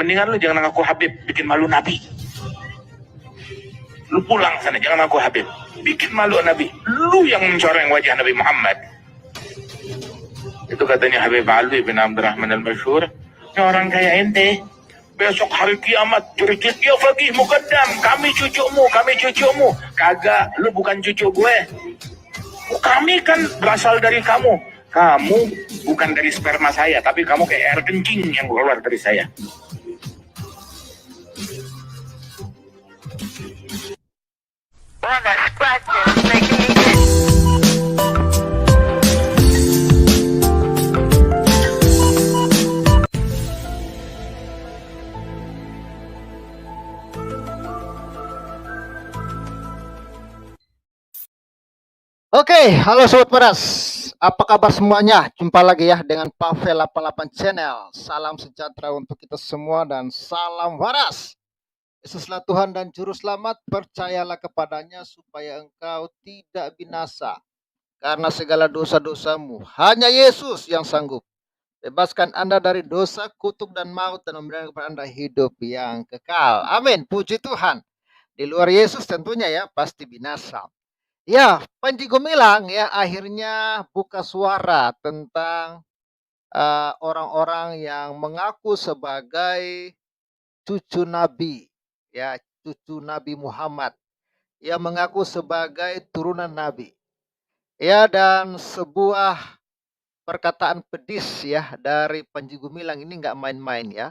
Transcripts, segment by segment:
Mendingan lu jangan ngaku Habib, bikin malu Nabi. Lu pulang sana, jangan ngaku Habib, bikin malu Nabi. Lu yang mencoreng wajah Nabi Muhammad. Itu katanya Habib Alwi bin Abdurrahman al-Masyhur, ini orang kayak ente, besok hari kiamat jerit ya Faqih Muqaddam, kami cucumu. Kagak, lu bukan cucu gue. Kami kan berasal dari kamu. Kamu bukan dari sperma saya, tapi kamu kayak air kencing yang keluar dari saya. Oke, halo Sobat Waras. Apa kabar semuanya? Jumpa lagi ya dengan Pavel 88 Channel. Salam sejahtera untuk kita semua dan salam waras. Yesuslah Tuhan dan Juru Selamat, percayalah kepadanya supaya engkau tidak binasa. Karena segala dosa-dosamu, hanya Yesus yang sanggup bebaskan Anda dari dosa, kutuk, dan maut dan memberikan kepada Anda hidup yang kekal. Amin, puji Tuhan. Di luar Yesus tentunya ya, pasti binasa. Ya, Panji Gumilang ya akhirnya buka suara tentang orang-orang yang mengaku sebagai cucu Nabi, ya cucu Nabi Muhammad, yang mengaku sebagai turunan Nabi. Ya, dan sebuah perkataan pedis ya dari Panji Gumilang ini nggak main-main ya.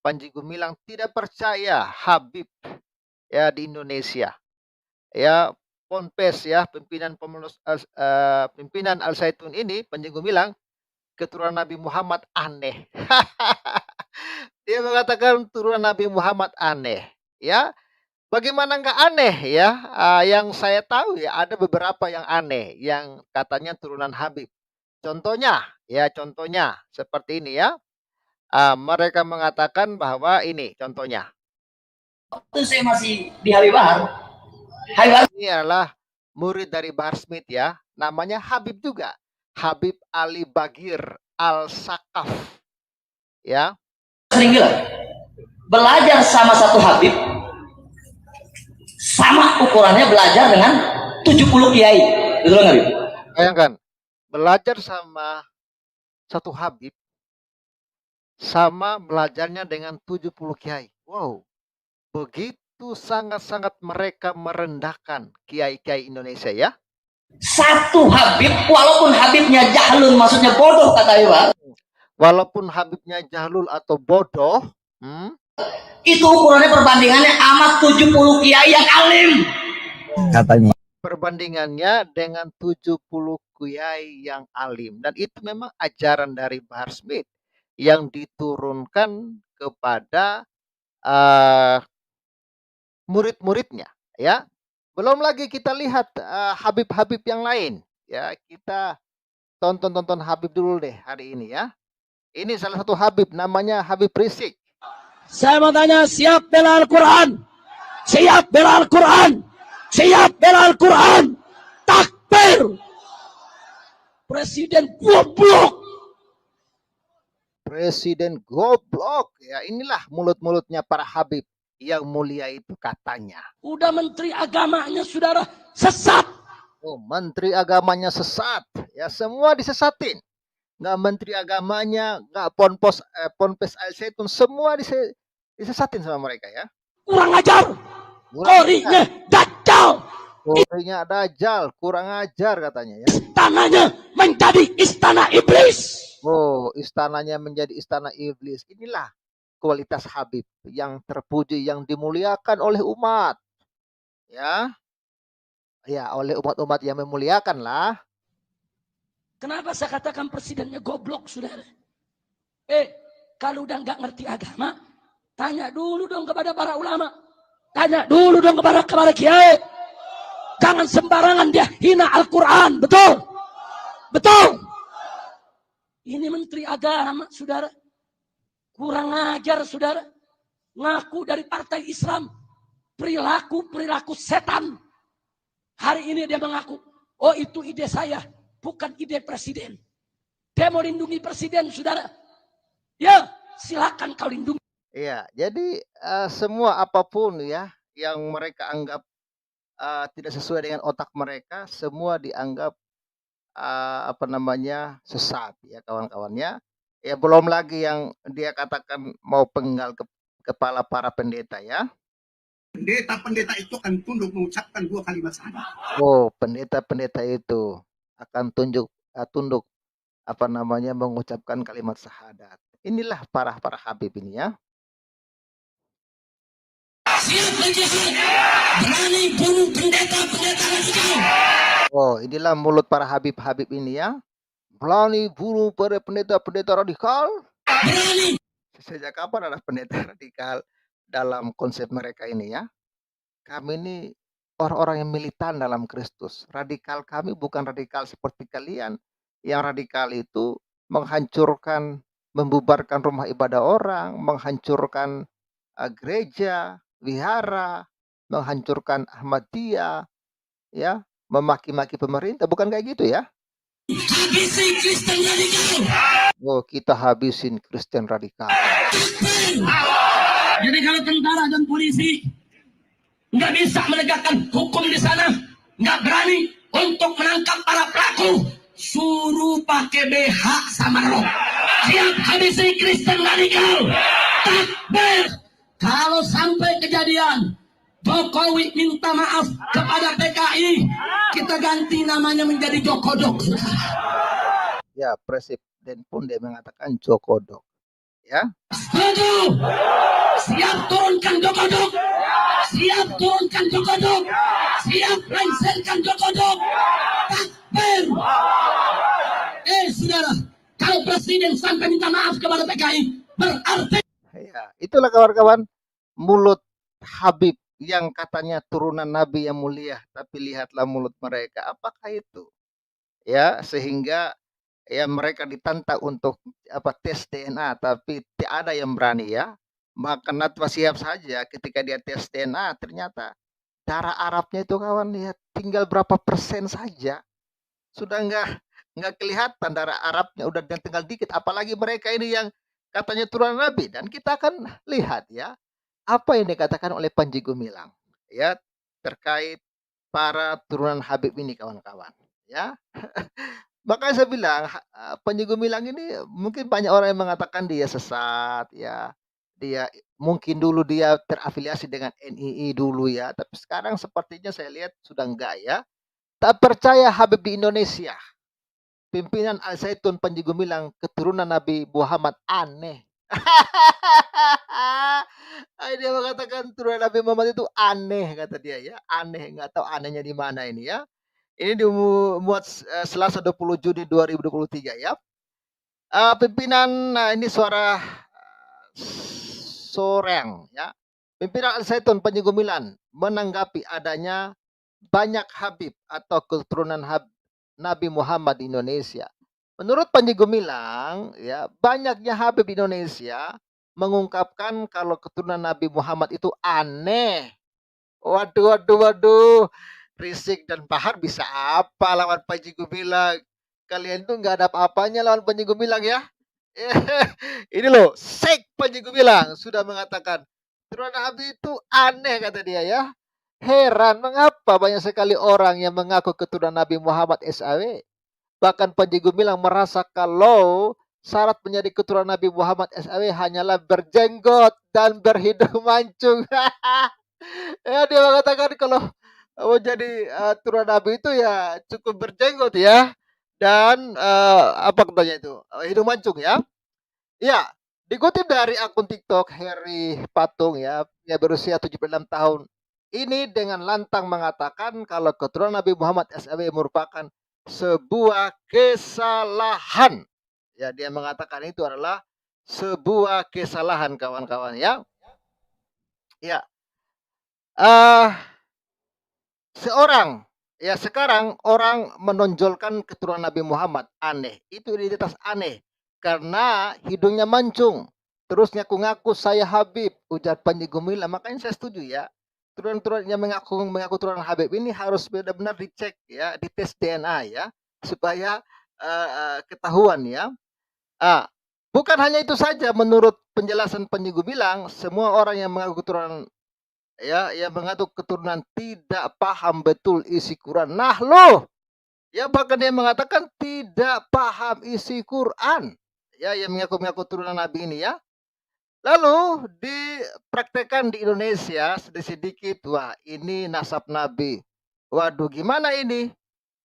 Panji Gumilang tidak percaya Habib ya di Indonesia. Ya, Ponpes ya, pimpinan Al Zaitun ini, Panji Gumilang, keturunan Nabi Muhammad aneh. Dia mengatakan turunan Nabi Muhammad aneh. Ya, bagaimana nggak aneh ya? Yang saya tahu ya ada beberapa yang aneh, yang katanya turunan Habib. Contohnya seperti ini ya. Mereka mengatakan bahwa ini contohnya. Waktu saya masih di Habib Bahar. Ini adalah murid dari Bahar Smith ya, namanya Habib juga, Habib Ali Bagir Al-Sakaf ya. Sering bilang, belajar sama satu Habib sama ukurannya belajar dengan 70 kiai. Betul nggak, Habib? Bayangkan, belajar sama satu Habib sama belajarnya dengan 70 kiai. Wow, begitu sangat-sangat mereka merendahkan kiai-kiai Indonesia ya. Satu Habib, walaupun Habibnya jahlun, maksudnya bodoh kata Iwan. Walaupun Habibnya jahlul atau bodoh, itu ukurannya perbandingannya amat 70 kiai yang alim. Katanya. Perbandingannya dengan 70 kiai yang alim. Dan itu memang ajaran dari Bahar Smith yang diturunkan kepada murid-muridnya ya. Belum lagi kita lihat Habib-Habib yang lain ya. Kita tonton Habib dulu deh hari ini ya. Ini salah satu Habib namanya Habib Rizik. Saya mau tanya, siap bela Al-Quran? Siap bela Al-Quran? Siap bela Al-Quran? Takbir! Presiden goblok! Presiden goblok ya. Inilah mulut-mulutnya para Habib yang mulia itu katanya. Udah menteri agamanya saudara sesat. Oh, menteri agamanya sesat. Ya, semua disesatin. Nggak menteri agamanya, nggak Ponpes Al Zaitun, semua disesatin sama mereka ya. Kurang ajar. Korinya dajjal. Korinya dajjal, kurang ajar katanya ya. Istananya menjadi istana iblis. Oh, istananya menjadi istana iblis. Inilah kualitas Habib yang terpuji, yang dimuliakan oleh umat. Ya. Ya, oleh umat-umat yang memuliakan lah. Kenapa saya katakan presidennya goblok, saudara? Kalau udah nggak ngerti agama, tanya dulu dong kepada para ulama. Tanya dulu dong kepada kiai. Jangan sembarangan dia hina Al-Quran. Betul? Betul? Ini menteri agama, saudara. Kurang ajar, saudara. Ngaku dari partai Islam. Perilaku setan. Hari ini dia mengaku, oh itu ide saya, bukan ide presiden. Dia mau lindungi presiden, saudara. Ya, silakan kau lindungi. Iya, jadi semua apapun ya yang mereka anggap tidak sesuai dengan otak mereka, semua dianggap apa namanya, sesat ya kawan-kawannya. Ya belum lagi yang dia katakan mau penggal kepala para pendeta ya. Pendeta-pendeta itu akan tunduk mengucapkan 2 kalimat syahadat. Oh, pendeta-pendeta itu akan tunduk apa namanya, mengucapkan kalimat syahadat. Inilah para habib ini ya. Siap berjihad, berani bunuh pendeta-pendeta radikal. Oh, inilah mulut para habib-habib ini ya. Berani bunuh para pendeta-pendeta radikal. Berani. Sejak kapan ada pendeta radikal dalam konsep mereka ini ya? Kami ini orang-orang yang militan dalam Kristus. Radikal kami bukan radikal seperti kalian. Yang radikal itu menghancurkan, membubarkan rumah ibadah orang, menghancurkan gereja, wihara, menghancurkan Ahmadiyah, ya, memaki-maki pemerintah, bukan kayak gitu ya? Habisi Kristen radikal. Oh, kita habisin Kristen radikal. Jadi kalau tentara dan polisi nggak bisa menegakkan hukum di sana, nggak berani untuk menangkap para pelaku, suruh pakai BH sama rok. Siap habisi Kristen radikal. Takbir. Kalau sampai kejadian Jokowi minta maaf kepada PKI, kita ganti namanya menjadi Jokodok. Ya, presiden pun dia mengatakan Jokodok. Ya. Setuju. Siap turunkan Jokodok. Siap turunkan Jokodok. Siap lengserkan Jokodok. Takbir. Saudara, kalau presiden sampai minta maaf kepada PKI, berarti Ya, itulah kawan-kawan mulut Habib yang katanya turunan Nabi yang mulia, tapi lihatlah mulut mereka. Apakah itu? Ya, sehingga ya mereka ditantang untuk tes DNA, tapi tidak ada yang berani ya. Maka Natwa siap saja ketika dia tes DNA, ternyata darah Arabnya itu kawan ya tinggal berapa persen saja. Sudah nggak kelihatan darah Arabnya, udah tinggal dikit. Apalagi mereka ini yang katanya turunan Nabi, dan kita akan lihat ya apa yang dikatakan oleh Panji Gumilang ya terkait para turunan Habib ini kawan-kawan ya. Makanya saya bilang Panji Gumilang ini mungkin banyak orang yang mengatakan dia sesat ya. Dia mungkin dulu dia terafiliasi dengan NII dulu ya, tapi sekarang sepertinya saya lihat sudah enggak ya. Tak percaya Habib di Indonesia. Pimpinan Al Zaitun Panji Gumilang keturunan Nabi Muhammad aneh. Dia mengatakan turunan Nabi Muhammad itu aneh kata dia ya, aneh, nggak tahu anehnya di mana ini ya. Ini dimuat Selasa 20 Juni 2023 ya. Pimpinan ini suara Soreng ya. Pimpinan Al Zaitun Panji Gumilang menanggapi adanya banyak Habib atau keturunan Nabi Muhammad di Indonesia. Menurut Panji Gumilang, ya, banyaknya Habib di Indonesia mengungkapkan kalau keturunan Nabi Muhammad itu aneh. Waduh, waduh, waduh. Risik dan Bahar bisa apa lawan Panji Gumilang? Kalian tuh nggak ada apa-apanya lawan Panji Gumilang ya. Ini loh, Panji Gumilang sudah mengatakan keturunan Nabi itu aneh kata dia ya. Heran mengapa banyak sekali orang yang mengaku keturunan Nabi Muhammad SAW. Bahkan Panji Gumilang merasa kalau syarat menjadi keturunan Nabi Muhammad SAW hanyalah berjenggot dan berhidung mancung. Ya, dia mengatakan kalau mau jadi turunan Nabi itu ya cukup berjenggot ya. Dan apa katanya itu? Hidung mancung ya. Ya, dikutip dari akun TikTok Heri Patung ya, yang berusia 76 tahun. Ini dengan lantang mengatakan kalau keturunan Nabi Muhammad SAW merupakan sebuah kesalahan. Ya, dia mengatakan itu adalah sebuah kesalahan kawan-kawan ya. Ya. Sekarang orang menonjolkan keturunan Nabi Muhammad aneh. Itu identitas aneh karena hidungnya mancung. Terus ngaku-ngaku saya Habib, ujar Panji Gumilang. Makanya saya setuju ya. Turunan-turunan yang mengaku turunan Habib ini harus benar-benar dicek ya, dites DNA ya, supaya ketahuan ya. Bukan hanya itu saja, menurut penjelasan Panji Gumilang, semua orang yang mengaku keturunan ya, yang mengaku keturunan tidak paham betul isi Quran. Nah, loh, ya bahkan dia mengatakan tidak paham isi Quran. Ya, yang mengaku-ngaku keturunan Nabi ini ya. Lalu dipraktekkan di Indonesia sedikit-sedikit, wah ini nasab Nabi. Waduh, gimana ini?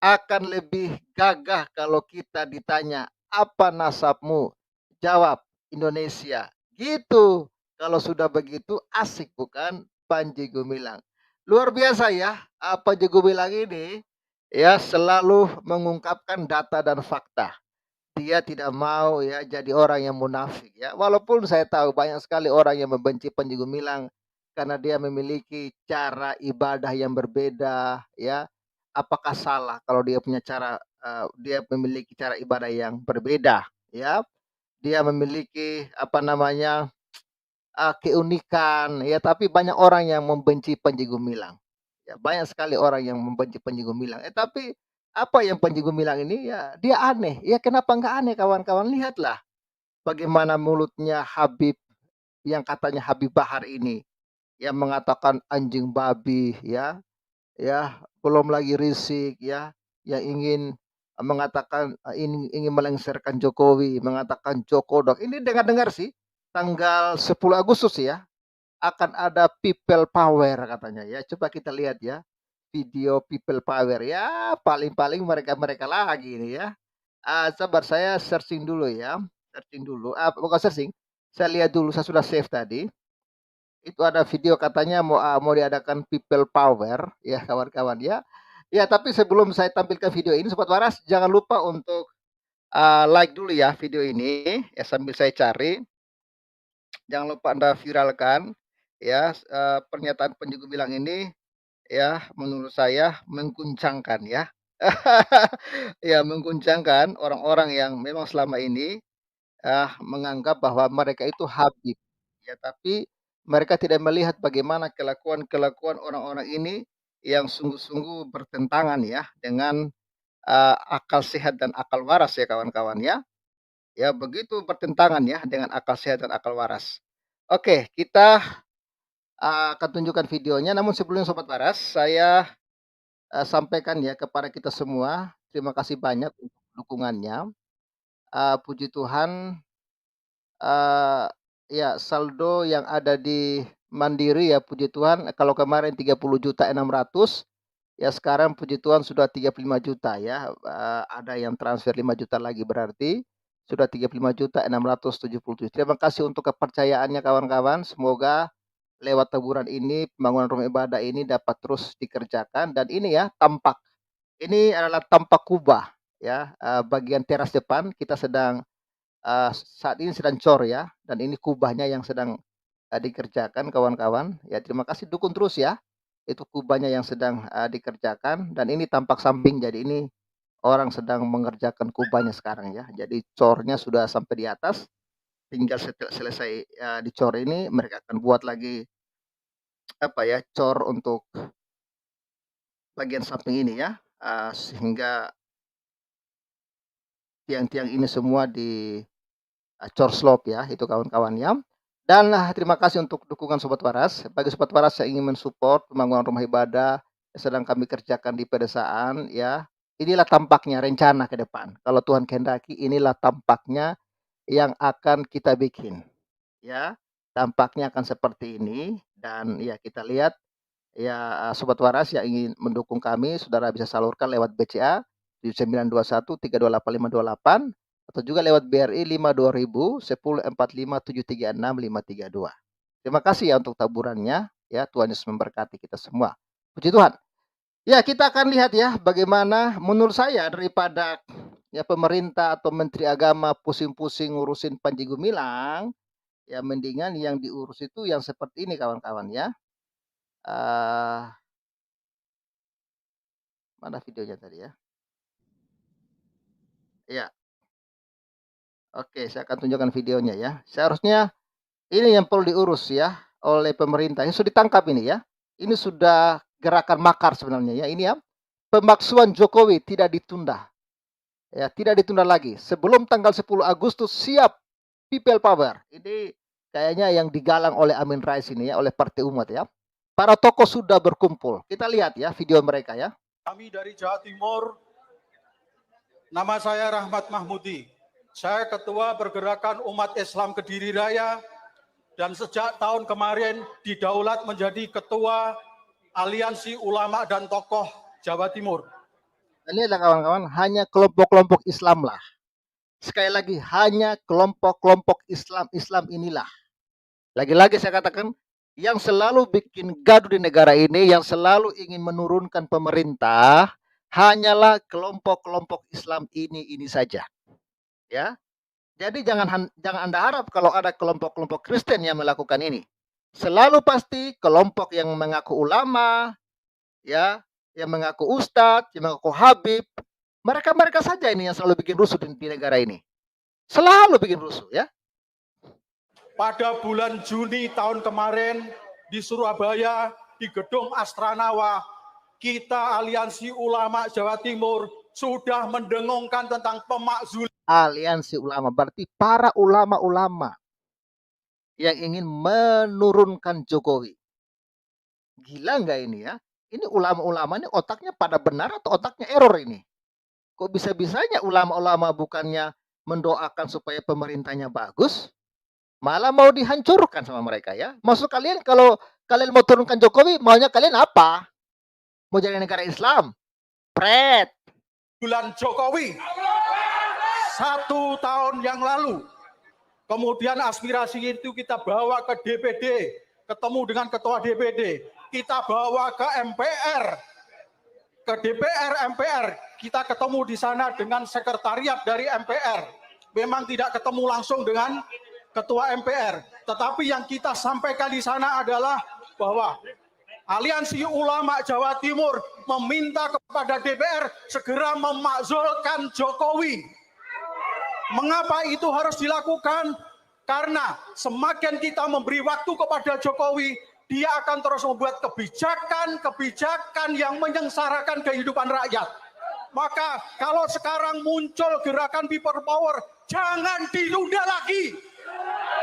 Akan lebih gagah kalau kita ditanya, apa nasabmu? Jawab, Indonesia. Gitu. Kalau sudah begitu asik bukan? Panji Gumilang. Luar biasa ya, Panji Gumilang ini ya selalu mengungkapkan data dan fakta. Dia tidak mau ya jadi orang yang munafik ya. Walaupun saya tahu banyak sekali orang yang membenci Panji Gumilang karena dia memiliki cara ibadah yang berbeda ya. Apakah salah kalau dia punya cara dia memiliki cara ibadah yang berbeda ya. Dia memiliki apa namanya keunikan ya, tapi banyak orang yang membenci Panji Gumilang. Ya, banyak sekali orang yang membenci Panji Gumilang. Tapi apa yang Panji Gumilang ini ya dia aneh. Ya kenapa nggak aneh kawan-kawan? Lihatlah bagaimana mulutnya Habib yang katanya Habib Bahar ini yang mengatakan anjing babi ya, ya belum lagi Rizik ya yang ingin mengatakan ingin melengsarkan Jokowi, mengatakan Jokodok. Ini dengar-dengar sih tanggal 10 Agustus ya akan ada people power katanya ya. Coba kita lihat ya video people power ya, paling-paling mereka-mereka lagi ini ya. Sabar saya searching dulu ya, searching dulu. Bukan searching, saya lihat dulu, saya sudah save tadi. Itu ada video katanya mau diadakan people power ya kawan-kawan ya. Ya, tapi sebelum saya tampilkan video ini Sobat Waras, jangan lupa untuk like dulu ya video ini ya sambil saya cari. Jangan lupa Anda viralkan ya pernyataan Panji Gumilang ini ya menurut saya mengguncangkan ya. Ya mengguncangkan orang-orang yang memang selama ini menganggap bahwa mereka itu Habib. Ya, tapi mereka tidak melihat bagaimana kelakuan-kelakuan orang-orang ini yang sungguh-sungguh bertentangan ya dengan akal sehat dan akal waras ya kawan-kawan ya. Ya begitu bertentangan ya dengan akal sehat dan akal waras. Oke, kita akan tunjukkan videonya. Namun sebelumnya Sobat Waras, saya sampaikan ya kepada kita semua, terima kasih banyak untuk dukungannya. Puji Tuhan, ya saldo yang ada di Mandiri ya puji Tuhan, kalau kemarin 30.600.000, ya sekarang puji Tuhan sudah 35 juta ya, ada yang transfer 5 juta lagi berarti sudah 35.677. Terima kasih untuk kepercayaannya kawan-kawan, semoga lewat taburan ini, pembangunan rumah ibadah ini dapat terus dikerjakan dan ini ya tampak. Ini adalah tampak kubah ya, bagian teras depan kita sedang saat ini sedang cor ya dan ini kubahnya yang sedang dikerjakan kawan-kawan. Ya terima kasih dukung terus ya. Itu kubahnya yang sedang dikerjakan dan ini tampak samping jadi ini orang sedang mengerjakan kubahnya sekarang ya. Jadi cornya sudah sampai di atas. Tinggal selesai dicor ini mereka akan buat lagi apa ya cor untuk bagian samping ini ya sehingga tiang-tiang ini semua di cor slope ya itu kawan-kawannya. Dan terima kasih untuk dukungan Sobat Waras. Bagi Sobat Waras yang ingin mensupport pembangunan rumah ibadah yang sedang kami kerjakan di pedesaan ya. Inilah tampaknya rencana ke depan. Kalau Tuhan kehendaki inilah tampaknya yang akan kita bikin. Ya, tampaknya akan seperti ini dan ya kita lihat ya Sobat Waras yang ingin mendukung kami, saudara bisa salurkan lewat BCA 7921328528 atau juga lewat BRI 52.000 1045736532. Terima kasih ya untuk taburannya ya, Tuhan Yesus memberkati kita semua. Puji Tuhan. Ya, kita akan lihat ya bagaimana menurut saya daripada ya pemerintah atau menteri agama pusing-pusing ngurusin Panji Gumilang, ya mendingan yang diurus itu yang seperti ini kawan-kawan ya. Mana videonya tadi ya? Ya. Oke, saya akan tunjukkan videonya ya. Seharusnya ini yang perlu diurus ya oleh pemerintah. Ini sudah ditangkap ini ya. Ini sudah gerakan makar sebenarnya ya. Ini ya. Pemaksuan Jokowi tidak ditunda. Ya, tidak ditunda lagi. Sebelum tanggal 10 Agustus siap People power. Ini kayaknya yang digalang oleh Amin Rais ini ya, oleh Partai Umat ya. Para tokoh sudah berkumpul. Kita lihat ya video mereka ya. Kami dari Jawa Timur, nama saya Rahmat Mahmudi. Saya Ketua Pergerakan Umat Islam Kediri Raya dan sejak tahun kemarin didaulat menjadi Ketua Aliansi Ulama dan Tokoh Jawa Timur. Ini adalah kawan-kawan hanya kelompok-kelompok Islam lah. Sekali lagi hanya kelompok-kelompok Islam inilah. Lagi-lagi saya katakan yang selalu bikin gaduh di negara ini, yang selalu ingin menurunkan pemerintah hanyalah kelompok-kelompok Islam ini saja. Ya. Jadi jangan Anda harap kalau ada kelompok-kelompok Kristen yang melakukan ini. Selalu pasti kelompok yang mengaku ulama, ya, yang mengaku ustadz, yang mengaku habib, mereka saja ini yang selalu bikin rusuh di negara ini. Selalu bikin rusuh ya. Pada bulan Juni tahun kemarin di Surabaya, di Gedung Astranawa, kita Aliansi Ulama Jawa Timur sudah mendengungkan tentang pemakzulan. Aliansi ulama berarti para ulama-ulama yang ingin menurunkan Jokowi. Gila nggak ini ya? Ini ulama-ulama ini otaknya pada benar atau otaknya error ini? Kok bisa-bisanya ulama-ulama bukannya mendoakan supaya pemerintahnya bagus, malah mau dihancurkan sama mereka ya? Maksud kalian kalau kalian mau turunkan Jokowi, maunya kalian apa? Mau jadi negara Islam? Pret. Bulan Jokowi 1 tahun yang lalu. Kemudian aspirasi itu kita bawa ke DPD, ketemu dengan ketua DPD, kita bawa ke MPR, ke DPR MPR, kita ketemu di sana dengan sekretariat dari MPR. Memang tidak ketemu langsung dengan ketua MPR, tetapi yang kita sampaikan di sana adalah bahwa Aliansi Ulama Jawa Timur meminta kepada DPR segera memakzulkan Jokowi. Mengapa itu harus dilakukan? Karena semakin kita memberi waktu kepada Jokowi, dia akan terus membuat kebijakan-kebijakan yang menyengsarakan kehidupan rakyat. Maka kalau sekarang muncul gerakan people power, jangan ditunda lagi.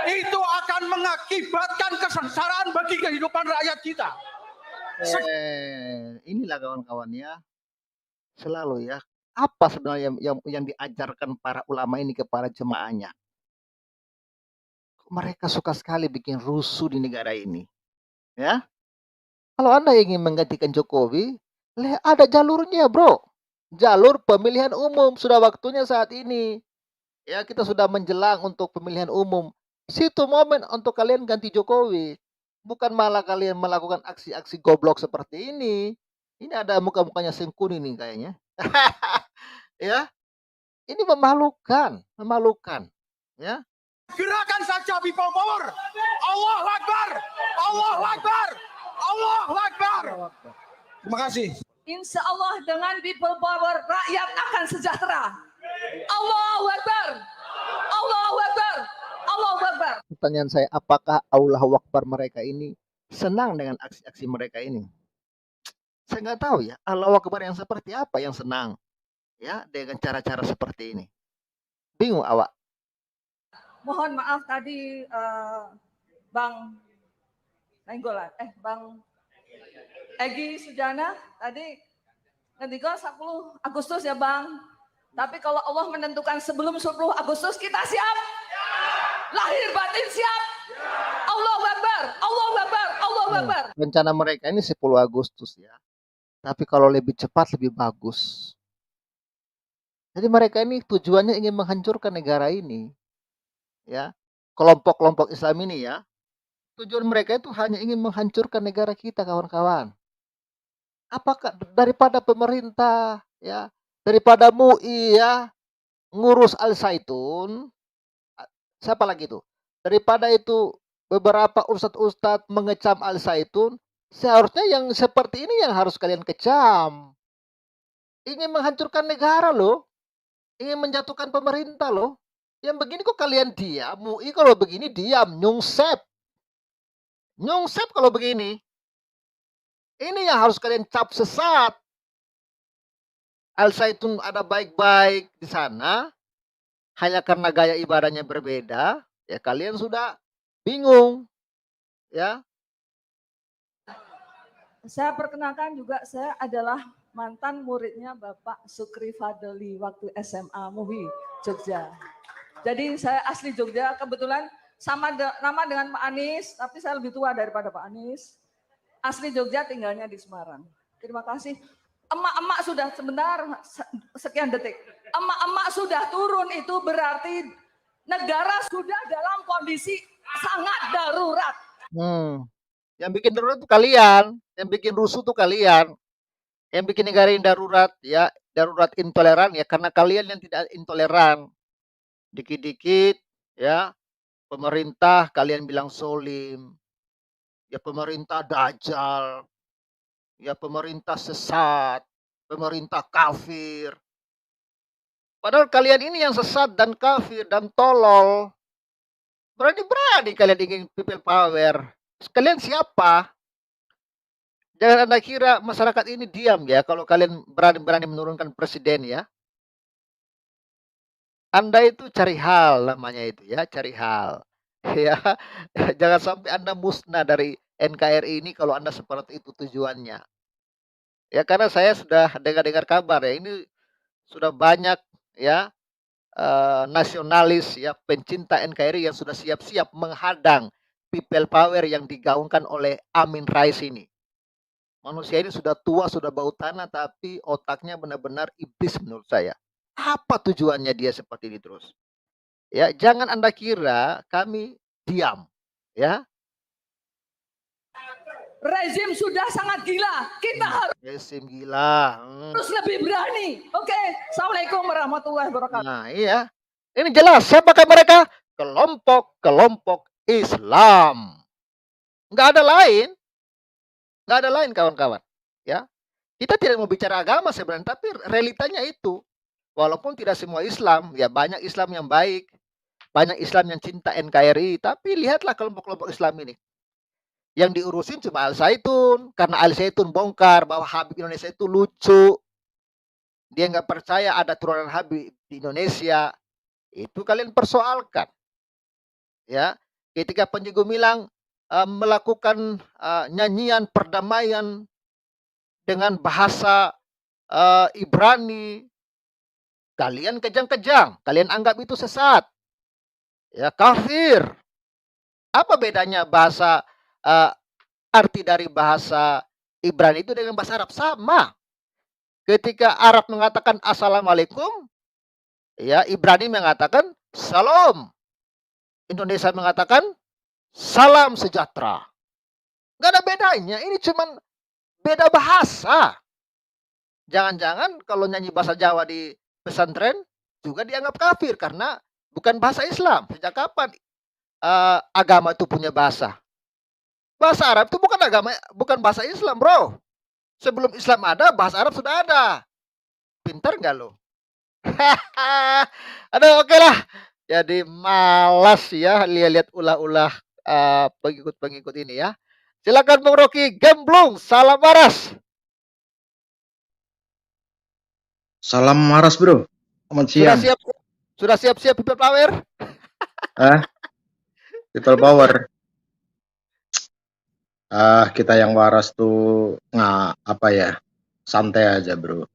Itu akan mengakibatkan kesengsaraan bagi kehidupan rakyat kita. Inilah kawan-kawan ya. Selalu ya. Apa sebenarnya yang diajarkan para ulama ini kepada jemaahnya? Mereka suka sekali bikin rusuh di negara ini. Ya. Kalau Anda ingin menggantikan Jokowi, ada jalurnya, bro. Jalur pemilihan umum sudah waktunya saat ini. Ya, kita sudah menjelang untuk pemilihan umum. Situ momen untuk kalian ganti Jokowi. Bukan malah kalian melakukan aksi-aksi goblok seperti ini. Ini ada muka-mukanya Sengkuni nih kayaknya. Ya. Ini memalukan. Ya. Gerakan saja people power. Allahu Akbar. Allahu Akbar. Allahu Akbar. Terima kasih. Insya Allah dengan people power rakyat akan sejahtera. Allahu Akbar. Allahu Akbar. Allahu Akbar. Pertanyaan saya, apakah Allahu Akbar mereka ini senang dengan aksi-aksi mereka ini? Saya nggak tahu ya, Allahu Akbar yang seperti apa yang senang ya dengan cara-cara seperti ini. Bingung awak. Mohon maaf tadi Bang Nainggolan, Bang Egy Sujana tadi ngendika 10 Agustus ya Bang. Tapi kalau Allah menentukan sebelum 10 Agustus kita siap. Lahir batin siap. Allahu Akbar. Allahu Akbar. Allahu Akbar. Rencana mereka ini 10 Agustus ya. Tapi kalau lebih cepat lebih bagus. Jadi mereka ini tujuannya ingin menghancurkan negara ini. Ya. Kelompok-kelompok Islam ini ya. Tujuan mereka itu hanya ingin menghancurkan negara kita, kawan-kawan. Apakah daripada pemerintah ya, daripada MUI ya ngurus Al Zaitun, siapa lagi itu? Daripada itu beberapa ustadz-ustadz mengecam Al Zaitun, seharusnya yang seperti ini yang harus kalian kecam. Ingin menghancurkan negara loh. Ingin menjatuhkan pemerintah loh. Yang begini kok kalian diam? MUI kalau begini diam, nyungsep. Nyungsep kalau begini. Ini yang harus kalian cap sesat. Al Zaitun ada baik-baik di sana. Hanya karena gaya ibadahnya berbeda. Ya kalian sudah bingung, ya. Saya perkenalkan juga, saya adalah mantan muridnya Bapak Sukri Fadli waktu SMA MUI Jogja. Jadi saya asli Jogja, kebetulan nama dengan Pak Anies, tapi saya lebih tua daripada Pak Anies. Asli Jogja, tinggalnya di Semarang. Terima kasih. Emak-emak sudah, sebentar, sekian detik. Emak-emak sudah turun, itu berarti negara sudah dalam kondisi sangat darurat. Yang bikin darurat itu kalian, yang bikin rusuh tuh kalian, yang bikin negara ini darurat, ya darurat intoleran ya karena kalian yang tidak intoleran. Dikit-dikit ya pemerintah kalian bilang solim, ya pemerintah dajjal, ya pemerintah sesat, pemerintah kafir. Padahal kalian ini yang sesat dan kafir dan tolol. Berani-berani kalian ingin people power. Kalian siapa? Jangan Anda kira masyarakat ini diam ya kalau kalian berani-berani menurunkan presiden ya. Anda itu cari hal namanya itu ya, cari hal. Ya, jangan sampai Anda musnah dari NKRI ini kalau Anda seperti itu tujuannya. Ya karena saya sudah dengar-dengar kabar ya ini sudah banyak ya nasionalis ya pencinta NKRI yang sudah siap-siap menghadang people power yang digaungkan oleh Amin Rais ini. Manusia ini sudah tua, sudah bau tanah, tapi otaknya benar-benar iblis menurut saya. Apa tujuannya dia seperti ini terus? Ya, jangan Anda kira kami diam, ya. Rezim sudah sangat gila. Kita harus Rezim gila. lebih berani. Oke, Assalamualaikum warahmatullahi wabarakatuh. Nah, iya. Ini jelas siapakah mereka? Kelompok-kelompok Islam. Nggak ada lain. Nggak ada lain kawan-kawan. Ya, kita tidak mau bicara agama sebenarnya, tapi realitanya itu. Walaupun tidak semua Islam, ya banyak Islam yang baik, banyak Islam yang cinta NKRI, tapi lihatlah kelompok-kelompok Islam ini. Yang diurusin cuma Al Zaitun, karena Al Zaitun bongkar bahwa Habib Indonesia itu lucu. Dia nggak percaya ada turunan Habib di Indonesia. Itu kalian persoalkan. Ya, ketika Panji Gumilang melakukan nyanyian perdamaian dengan bahasa Ibrani, kalian kejang-kejang, kalian anggap itu sesat, ya kafir. Apa bedanya bahasa arti dari bahasa Ibrani itu dengan bahasa Arab? Sama. Ketika Arab mengatakan assalamualaikum, ya Ibrani mengatakan salam. Indonesia mengatakan salam sejahtera. Nggak ada bedanya. Ini cuman beda bahasa. Jangan-jangan kalau nyanyi bahasa Jawa di pesantren juga dianggap kafir karena bukan bahasa Islam. Sejak kapan agama itu punya bahasa? Bahasa Arab itu bukan bahasa Islam, bro. Sebelum Islam ada, bahasa Arab sudah ada. Pintar nggak lo? Aduh, oke lah. Jadi malas ya lihat-lihat ulah-ulah pengikut-pengikut ini ya. Silakan Bung Rocky Gemblung, salam waras. Salam waras bro. Selamat siang. Sudah siap-siap people power? People power. Kita yang waras tuh apa ya? Santai aja bro.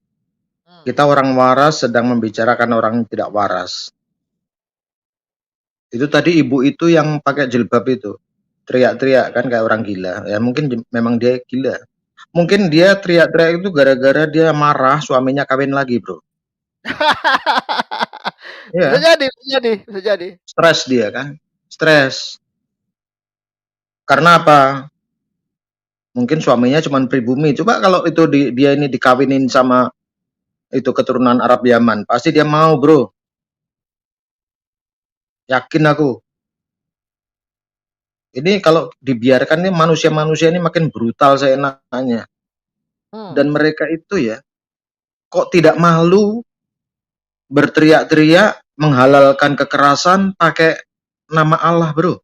Kita orang waras sedang membicarakan orang yang tidak waras. Itu tadi ibu itu yang pakai jilbab itu teriak-teriak kan kayak orang gila. Ya mungkin memang dia gila. Mungkin dia teriak-teriak itu gara-gara dia marah suaminya kawin lagi bro. Ya. Bisa jadi. Stres dia kan, stres. Karena apa? Mungkin suaminya cuma pribumi. Coba kalau itu dia ini dikawinin sama itu keturunan Arab Yaman, pasti dia mau bro. Yakin aku. Ini kalau dibiarkan nih manusia-manusia ini makin brutal seenaknya. Dan mereka itu ya, kok tidak malu berteriak-teriak menghalalkan kekerasan pakai nama Allah bro.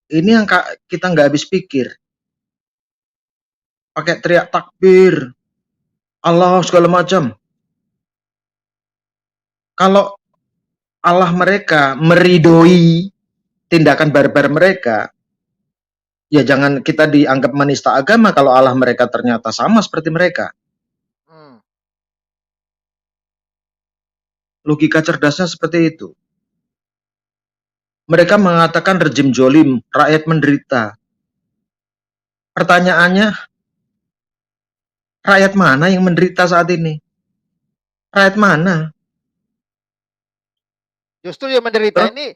Ini yang kita nggak habis pikir. Pakai teriak takbir, Allah segala macam. Kalau Allah mereka meridoi tindakan barbar mereka, ya jangan kita dianggap menista agama kalau Allah mereka ternyata sama seperti mereka. Hmm. Logika cerdasnya seperti itu. Mereka mengatakan rejim jolim, rakyat menderita. Pertanyaannya, rakyat mana yang menderita saat ini? Rakyat mana? Justru yang menderita ini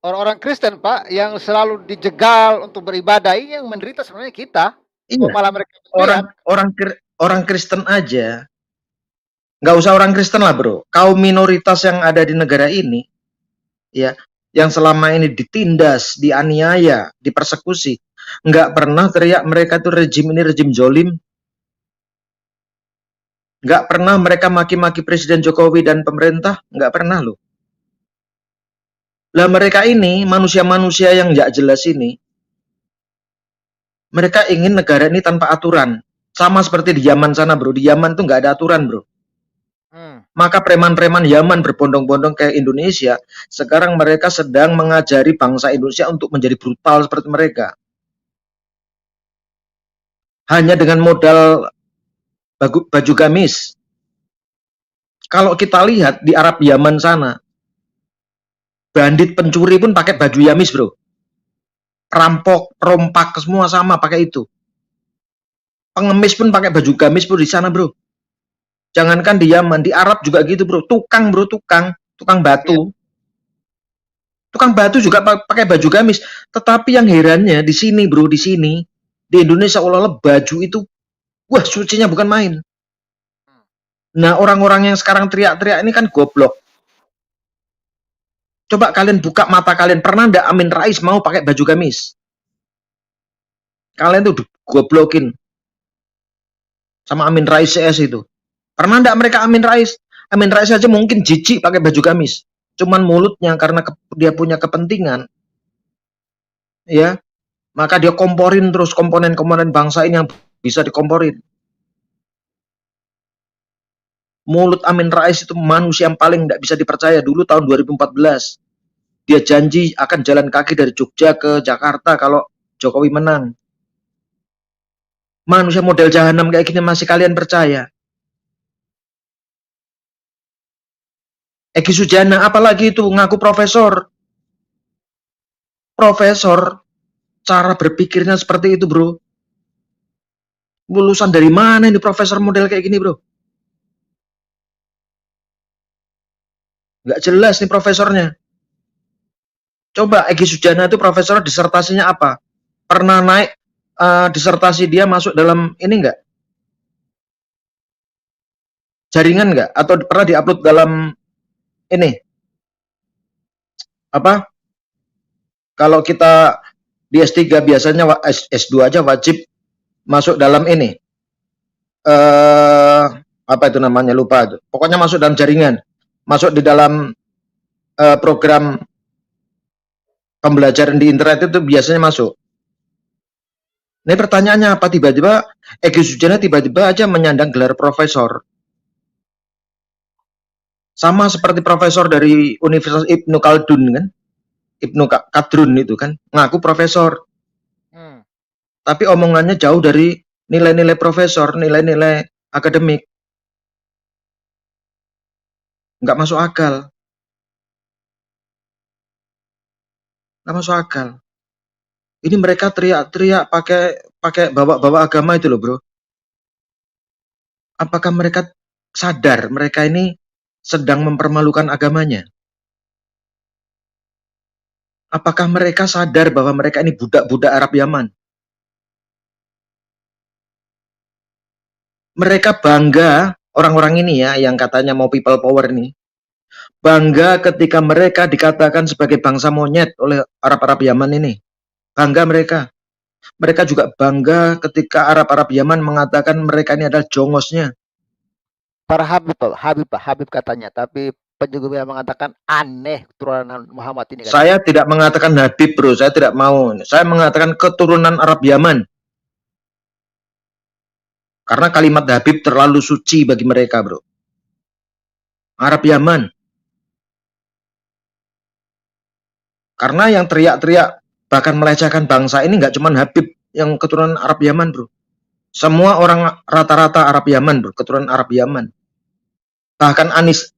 orang-orang Kristen, Pak, yang selalu dijegal untuk beribadah. Ini yang menderita sebenarnya kita. Iya. Kok malah mereka Orang Kristen aja, nggak usah orang Kristen lah bro, kaum minoritas yang ada di negara ini, ya, yang selama ini ditindas, dianiaya, dipersekusi, nggak pernah teriak mereka tuh rejim ini rejim jolim. Nggak pernah mereka maki-maki Presiden Jokowi dan pemerintah, nggak pernah loh. Lah mereka ini, manusia-manusia yang nggak jelas ini, mereka ingin negara ini tanpa aturan. Sama seperti di Yaman sana bro, di Yaman tuh nggak ada aturan bro. Maka preman-preman Yaman berbondong-bondong ke Indonesia, sekarang mereka sedang mengajari bangsa Indonesia untuk menjadi brutal seperti mereka. Hanya dengan modal baju gamis. Kalau kita lihat di Arab Yaman sana, bandit pencuri pun pakai baju gamis bro. Perampok, perompak, semua sama pakai itu. Pengemis pun pakai baju gamis bro di sana bro. Jangankan di Yaman, di Arab juga gitu bro. Tukang bro, tukang batu. Tukang batu juga pakai baju gamis. Tetapi yang herannya di sini bro, di sini di Indonesia olah-olah baju itu, wah sucinya bukan main. Nah orang-orang yang sekarang teriak-teriak ini kan goblok. Coba kalian buka mata kalian, pernah ndak Amin Rais mau pakai baju gamis? Kalian tuh goblokin sama Amin Rais CS itu. Pernah ndak mereka Amin Rais? Amin Rais aja mungkin jijik pakai baju gamis. Cuman mulutnya karena dia punya kepentingan, ya, maka dia komporin terus komponen-komponen bangsa ini yang bisa dikomporin. Mulut Amin Rais itu manusia yang paling tidak bisa dipercaya. Dulu tahun 2014 dia janji akan jalan kaki dari Jogja ke Jakarta kalau Jokowi menang. Manusia model jahanam kayak gini masih kalian percaya? Egy Sujana apalagi itu ngaku profesor. Profesor, cara berpikirnya seperti itu bro. Lulusan dari mana ini profesor model kayak gini bro? Nggak jelas nih profesornya. Coba Egy Sujana itu profesor disertasinya apa? Pernah naik disertasi dia masuk dalam ini enggak? Jaringan enggak? Atau pernah diupload dalam ini? Apa? Kalau kita di S3 biasanya S2 aja wajib masuk dalam ini. Apa itu namanya? Lupa itu. Pokoknya masuk dalam jaringan. Masuk di dalam program pembelajaran di internet itu biasanya masuk. Ini pertanyaannya apa? Tiba-tiba Egy Sujana tiba-tiba aja menyandang gelar profesor. Sama seperti profesor dari Universitas Ibnu Khaldun kan? Ibnu Khaldun itu kan ngaku profesor. Tapi omongannya jauh dari nilai-nilai profesor, nilai-nilai akademik. Nggak masuk akal. Nggak masuk akal. Ini mereka teriak-teriak pakai bawa-bawa agama itu loh bro. Apakah mereka sadar mereka ini sedang mempermalukan agamanya? Apakah mereka sadar bahwa mereka ini budak-budak Arab Yaman? Mereka bangga, orang-orang ini ya, yang katanya mau people power ini, bangga ketika mereka dikatakan sebagai bangsa monyet oleh Arab-Arab Yaman ini. Bangga mereka. Mereka juga bangga ketika Arab-Arab Yaman mengatakan mereka ini adalah jongosnya. Para Habib katanya, tapi penjaga mengatakan aneh keturunan Muhammad ini. Saya tidak mengatakan Habib bro, saya tidak mau. Saya mengatakan keturunan Arab Yaman. Karena kalimat Habib terlalu suci bagi mereka bro. Arab Yaman. Karena yang teriak-teriak bahkan melecehkan bangsa ini nggak cuma Habib yang keturunan Arab Yaman, bro. Semua orang rata-rata Arab Yaman, bro, keturunan Arab Yaman. Bahkan Anies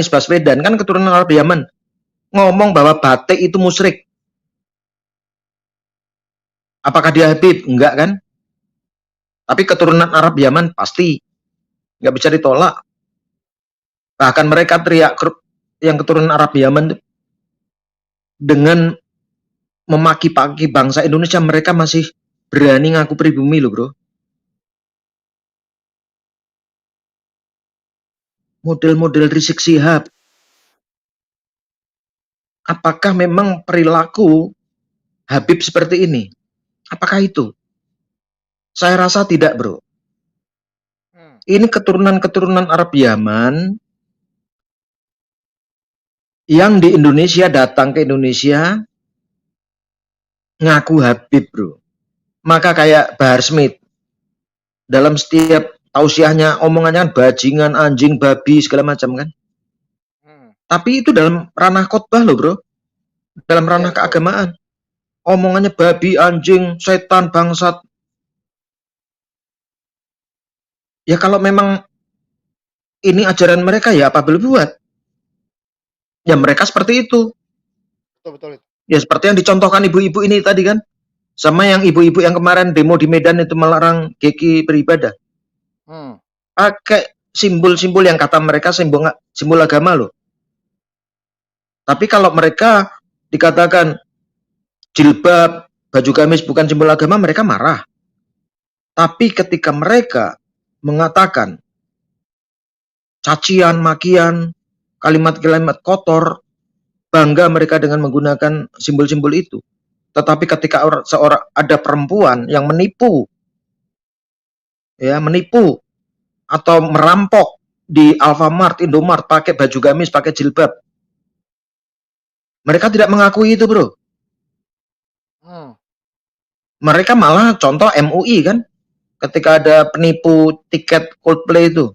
Baswedan kan keturunan Arab Yaman, ngomong bahwa batik itu musyrik. Apakah dia Habib? Enggak kan? Tapi keturunan Arab Yaman pasti nggak bisa ditolak. Bahkan mereka teriak yang keturunan Arab Yaman dengan memaki-maki bangsa Indonesia, mereka masih berani ngaku pribumi loh, bro. Model-model Rizik Syihab. Apakah memang perilaku Habib seperti ini? Apakah itu? Saya rasa tidak, bro. Ini keturunan-keturunan Arab Yaman yang di Indonesia datang ke Indonesia ngaku Habib, bro. Maka kayak Bahar Smith dalam setiap tausiahnya omongannya kan bajingan, anjing, babi, segala macam kan. Tapi itu dalam ranah khotbah loh, bro. Dalam ranah keagamaan. Omongannya babi, anjing, setan, bangsat. Ya kalau memang ini ajaran mereka, ya apa boleh buat. Ya mereka seperti itu. Betul. Ya seperti yang dicontohkan ibu-ibu ini tadi kan. Sama yang ibu-ibu yang kemarin demo di Medan itu melarang Geki beribadah. Pakai simbol-simbol yang kata mereka simbol agama loh. Tapi kalau mereka dikatakan jilbab, baju gamis bukan simbol agama, mereka marah. Tapi ketika mereka mengatakan cacian, makian, kalimat-kalimat kotor, bangga mereka dengan menggunakan simbol-simbol itu. Tetapi ketika ada perempuan yang menipu atau merampok di Alfamart, Indomart pakai baju gamis, pakai jilbab, mereka tidak mengakui itu, bro. Mereka malah contoh MUI kan, ketika ada penipu tiket Coldplay itu,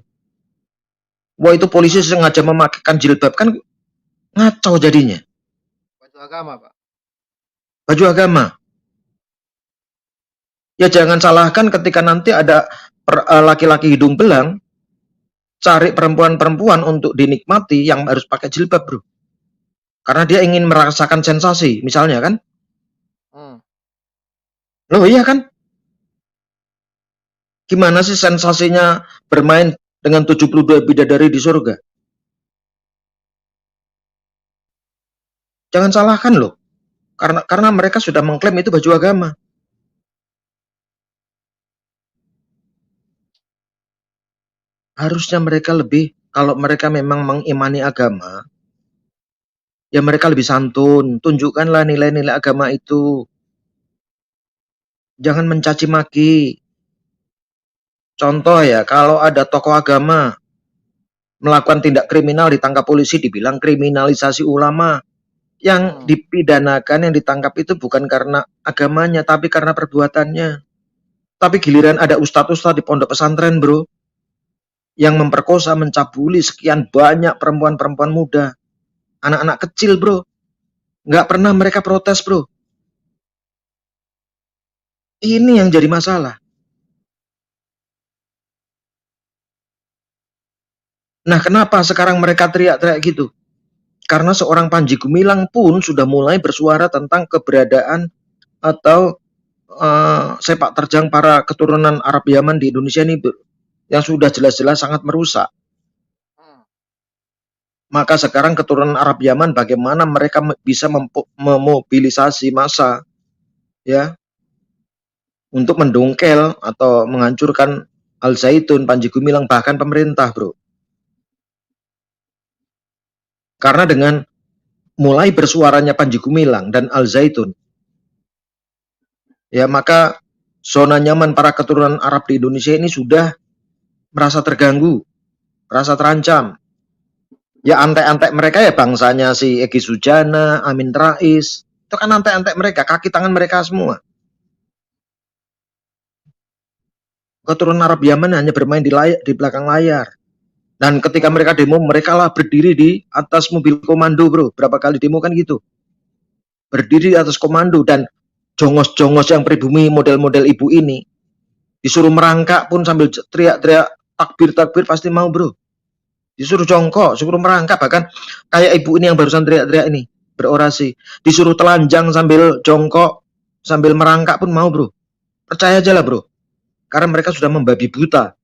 wah itu polisi sengaja memakaikan jilbab kan, ngaco jadinya. Baju agama, Pak. Baju agama. Ya jangan salahkan ketika nanti ada laki-laki hidung belang cari perempuan-perempuan untuk dinikmati yang harus pakai jilbab, bro. Karena dia ingin merasakan sensasi, misalnya kan. Loh iya kan? Gimana sih sensasinya bermain dengan 72 bidadari di surga? Jangan salahkan loh. Karena mereka sudah mengklaim itu baju agama. Harusnya mereka lebih, kalau mereka memang mengimani agama, ya mereka lebih santun. Tunjukkanlah nilai-nilai agama itu. Jangan mencaci maki. Contoh ya, kalau ada tokoh agama melakukan tindak kriminal ditangkap polisi, dibilang kriminalisasi ulama. Yang dipidanakan, yang ditangkap itu bukan karena agamanya, tapi karena perbuatannya. Tapi giliran ada ustadz-ustadz di pondok pesantren, bro, yang memperkosa, mencabuli sekian banyak perempuan-perempuan muda, anak-anak kecil, bro. Nggak pernah mereka protes, bro. Ini yang jadi masalah. Nah, kenapa sekarang mereka teriak-teriak gitu? Karena seorang Panji Gumilang pun sudah mulai bersuara tentang keberadaan atau sepak terjang para keturunan Arab Yaman di Indonesia ini, yang sudah jelas-jelas sangat merusak. Maka sekarang keturunan Arab Yaman bagaimana mereka bisa memobilisasi massa ya untuk mendongkel atau menghancurkan Al Zaitun, Panji Gumilang, bahkan pemerintah, bro. Karena dengan mulai bersuaranya Panji Gumilang dan Al Zaitun, ya maka zona nyaman para keturunan Arab di Indonesia ini sudah merasa terganggu, merasa terancam. Ya antek-antek mereka ya bangsanya si Egy Sujana, Amin Rais, itu kan antek-antek mereka, kaki tangan mereka semua. Keturunan Arab Yaman hanya bermain di belakang layar. Dan ketika mereka demo, mereka lah berdiri di atas mobil komando, bro. Berapa kali demo kan gitu. berdiri atas komando, dan jongos-jongos yang pribumi model-model ibu ini disuruh merangkak pun sambil teriak-teriak takbir pasti mau, bro. Disuruh jongkok, suruh merangkak, bahkan kayak ibu ini yang barusan teriak-teriak ini berorasi, disuruh telanjang sambil jongkok sambil merangkak pun mau, bro. Percaya aja lah, bro, karena mereka sudah membabi buta.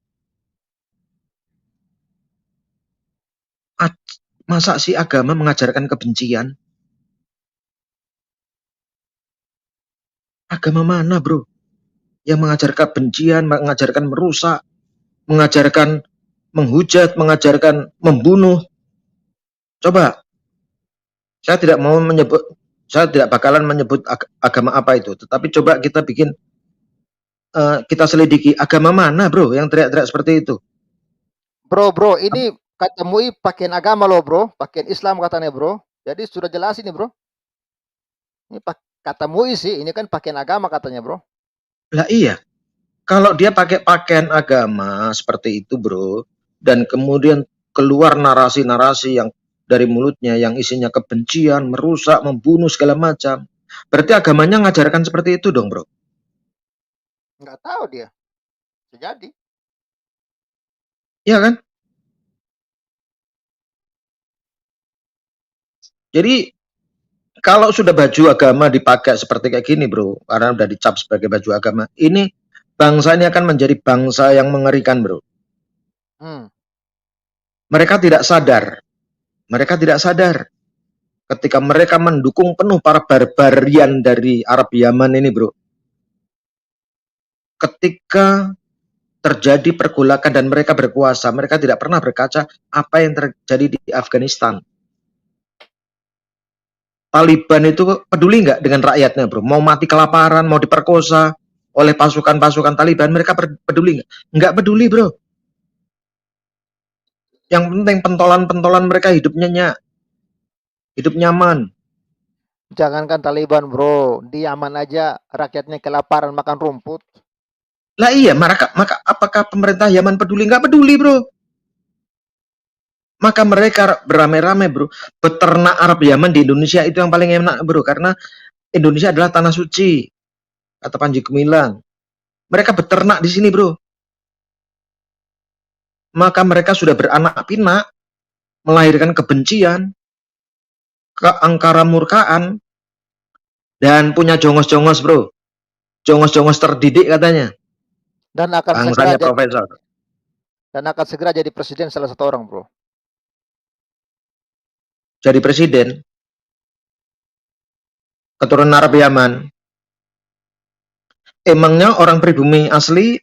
Masa sih agama mengajarkan kebencian? Agama mana, bro, yang mengajarkan kebencian, mengajarkan merusak, mengajarkan menghujat, mengajarkan membunuh? Coba, saya tidak mau menyebut, saya tidak bakalan menyebut agama apa itu, tetapi coba kita bikin, kita selidiki agama mana, bro, yang teriak-teriak seperti itu. Bro, ini kata MUI pakaian agama loh, bro. Pakaian Islam katanya, bro. Jadi sudah jelas ini, bro. Ini kata MUI sih, ini kan pakaian agama katanya, bro. Lah iya, kalau dia pakai pakaian agama seperti itu, bro, dan kemudian keluar narasi-narasi yang dari mulutnya yang isinya kebencian, merusak, membunuh segala macam, berarti agamanya ngajarkan seperti itu dong, bro. Nggak tahu dia. Jadi. Iya kan? Jadi kalau sudah baju agama dipakai seperti kayak gini, bro, karena udah dicap sebagai baju agama, ini bangsa ini akan menjadi bangsa yang mengerikan, bro. Mereka tidak sadar. Mereka tidak sadar ketika mereka mendukung penuh para barbarian dari Arab Yaman ini, bro. Ketika terjadi pergolakan dan mereka berkuasa, mereka tidak pernah berkaca apa yang terjadi di Afghanistan. Taliban itu peduli nggak dengan rakyatnya, bro? Mau mati kelaparan, mau diperkosa oleh pasukan-pasukan Taliban, mereka peduli nggak? Nggak peduli, bro. Yang penting pentolan-pentolan mereka hidupnya hidup nyaman. Jangankan Taliban, bro, di Yaman aja rakyatnya kelaparan makan rumput. Lah iya, maka apakah pemerintah Yaman peduli? Nggak peduli, bro. Maka mereka beramai-ramai, bro, beternak Arab Yaman di Indonesia itu yang paling enak, bro, karena Indonesia adalah tanah suci, kata Panji Gumilang. Mereka beternak di sini, bro. Maka mereka sudah beranak pinak, melahirkan kebencian, keangkara murkaan, dan punya jongos-jongos, bro. Jongos-jongos terdidik katanya. Dan akan bangsanya profesor. Dan akan segera jadi presiden salah satu orang, bro. Jadi presiden, keturunan Arab Yaman. Emangnya orang pribumi asli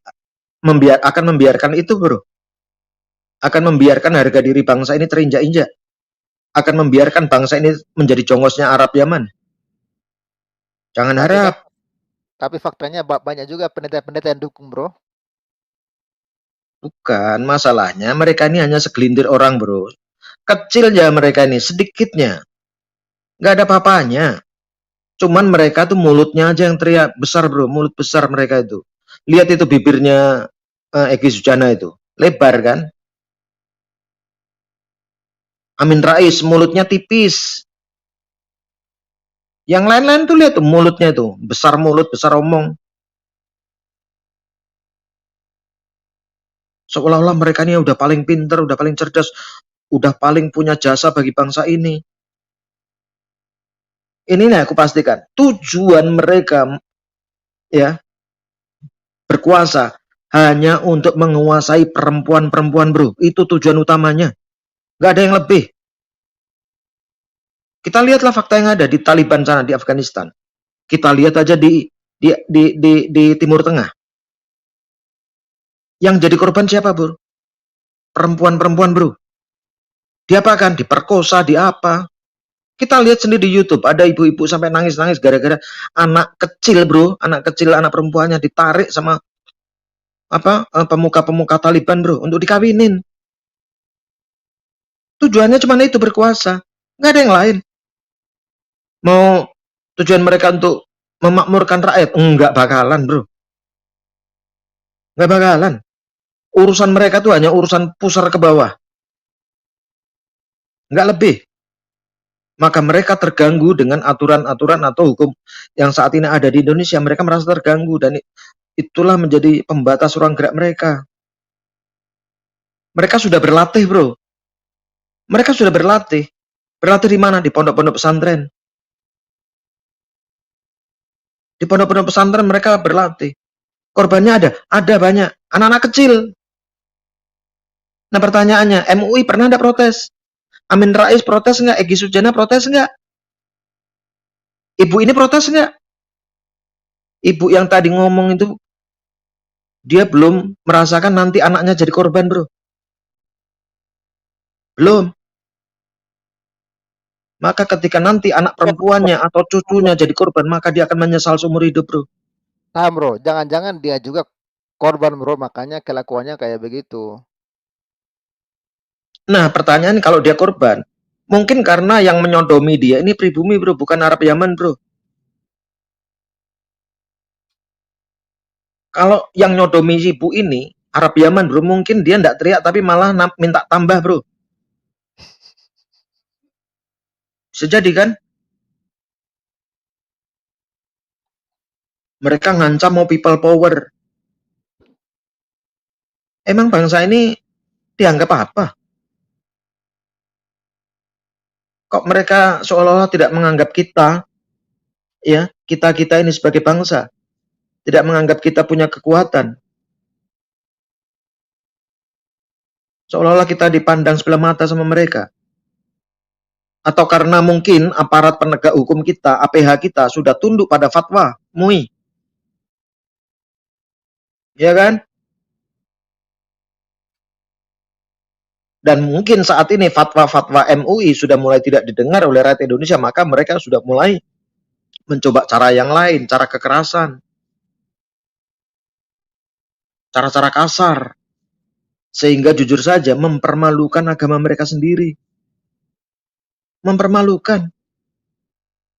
akan membiarkan itu, bro? Akan membiarkan harga diri bangsa ini terinjak-injak? Akan membiarkan bangsa ini menjadi jongosnya Arab Yaman? Jangan harap. Tapi faktanya banyak juga pendeta-pendeta yang dukung, bro. Bukan, masalahnya mereka ini hanya segelintir orang, bro. Kecil ya mereka ini, sedikitnya. Nggak ada apa-apanya. Cuman mereka tuh mulutnya aja yang teriak besar, bro. Mulut besar mereka itu. Lihat itu bibirnya Egy Sujana itu. Lebar kan? Amin Rais mulutnya tipis. Yang lain-lain tuh lihat tuh mulutnya tuh. Besar mulut, besar omong. Seolah-olah mereka ini udah paling pinter, udah paling cerdas, udah paling punya jasa bagi bangsa ini. Ini nih aku pastikan, tujuan mereka ya berkuasa hanya untuk menguasai perempuan-perempuan, bro. Itu tujuan utamanya. Gak ada yang lebih. Kita lihatlah fakta yang ada di Taliban sana di Afghanistan. Kita lihat aja di Timur Tengah. Yang jadi korban siapa, bro? Perempuan-perempuan, bro. Diapakan? Diperkosa, diapa? Kita lihat sendiri di YouTube, ada ibu-ibu sampai nangis-nangis gara-gara anak kecil, bro, anak kecil, anak perempuannya ditarik sama pemuka-pemuka Taliban, bro, untuk dikawinin. Tujuannya cuma itu, berkuasa, nggak ada yang lain. Mau tujuan mereka untuk memakmurkan rakyat, nggak bakalan, bro, nggak bakalan. Urusan mereka tuh hanya urusan pusar ke bawah, nggak lebih. maka mereka terganggu dengan aturan-aturan atau hukum yang saat ini ada di Indonesia. Mereka merasa terganggu dan itulah menjadi pembatas ruang gerak mereka. Mereka sudah berlatih, bro. Mereka sudah berlatih. Berlatih di mana? Di pondok-pondok pesantren. Di pondok-pondok pesantren mereka berlatih. Korbannya ada? Ada banyak. Anak-anak kecil. Nah pertanyaannya, MUI pernah ada protes? Amin Rais protes nggak? Egy Sujana protes nggak? Ibu ini protes nggak? Ibu yang tadi ngomong itu, dia belum merasakan nanti anaknya jadi korban, bro. Belum. Maka ketika nanti anak perempuannya atau cucunya jadi korban, maka dia akan menyesal seumur hidup, bro. Paham bro, jangan-jangan dia juga korban bro, makanya kelakuannya kayak begitu. Nah, pertanyaan kalau dia korban, mungkin karena yang menyodomi dia ini pribumi, bro, bukan Arab Yaman, bro. Kalau yang nyodomi ibu ini Arab Yaman, bro, mungkin dia ndak teriak tapi malah minta tambah, bro. Bisa jadi kan? Mereka ngancam mau people power. Emang bangsa ini dianggap apa? Kok mereka seolah-olah tidak menganggap kita, ya, kita ini sebagai bangsa, tidak menganggap kita punya kekuatan. Seolah-olah kita dipandang sebelah mata sama mereka. Atau karena mungkin aparat penegak hukum kita, APH kita, sudah tunduk pada fatwa MUI. Ya kan? Dan mungkin saat ini fatwa-fatwa MUI sudah mulai tidak didengar oleh rakyat Indonesia, maka mereka sudah mulai mencoba cara yang lain, cara kekerasan, cara-cara kasar, sehingga jujur saja mempermalukan agama mereka sendiri. Mempermalukan.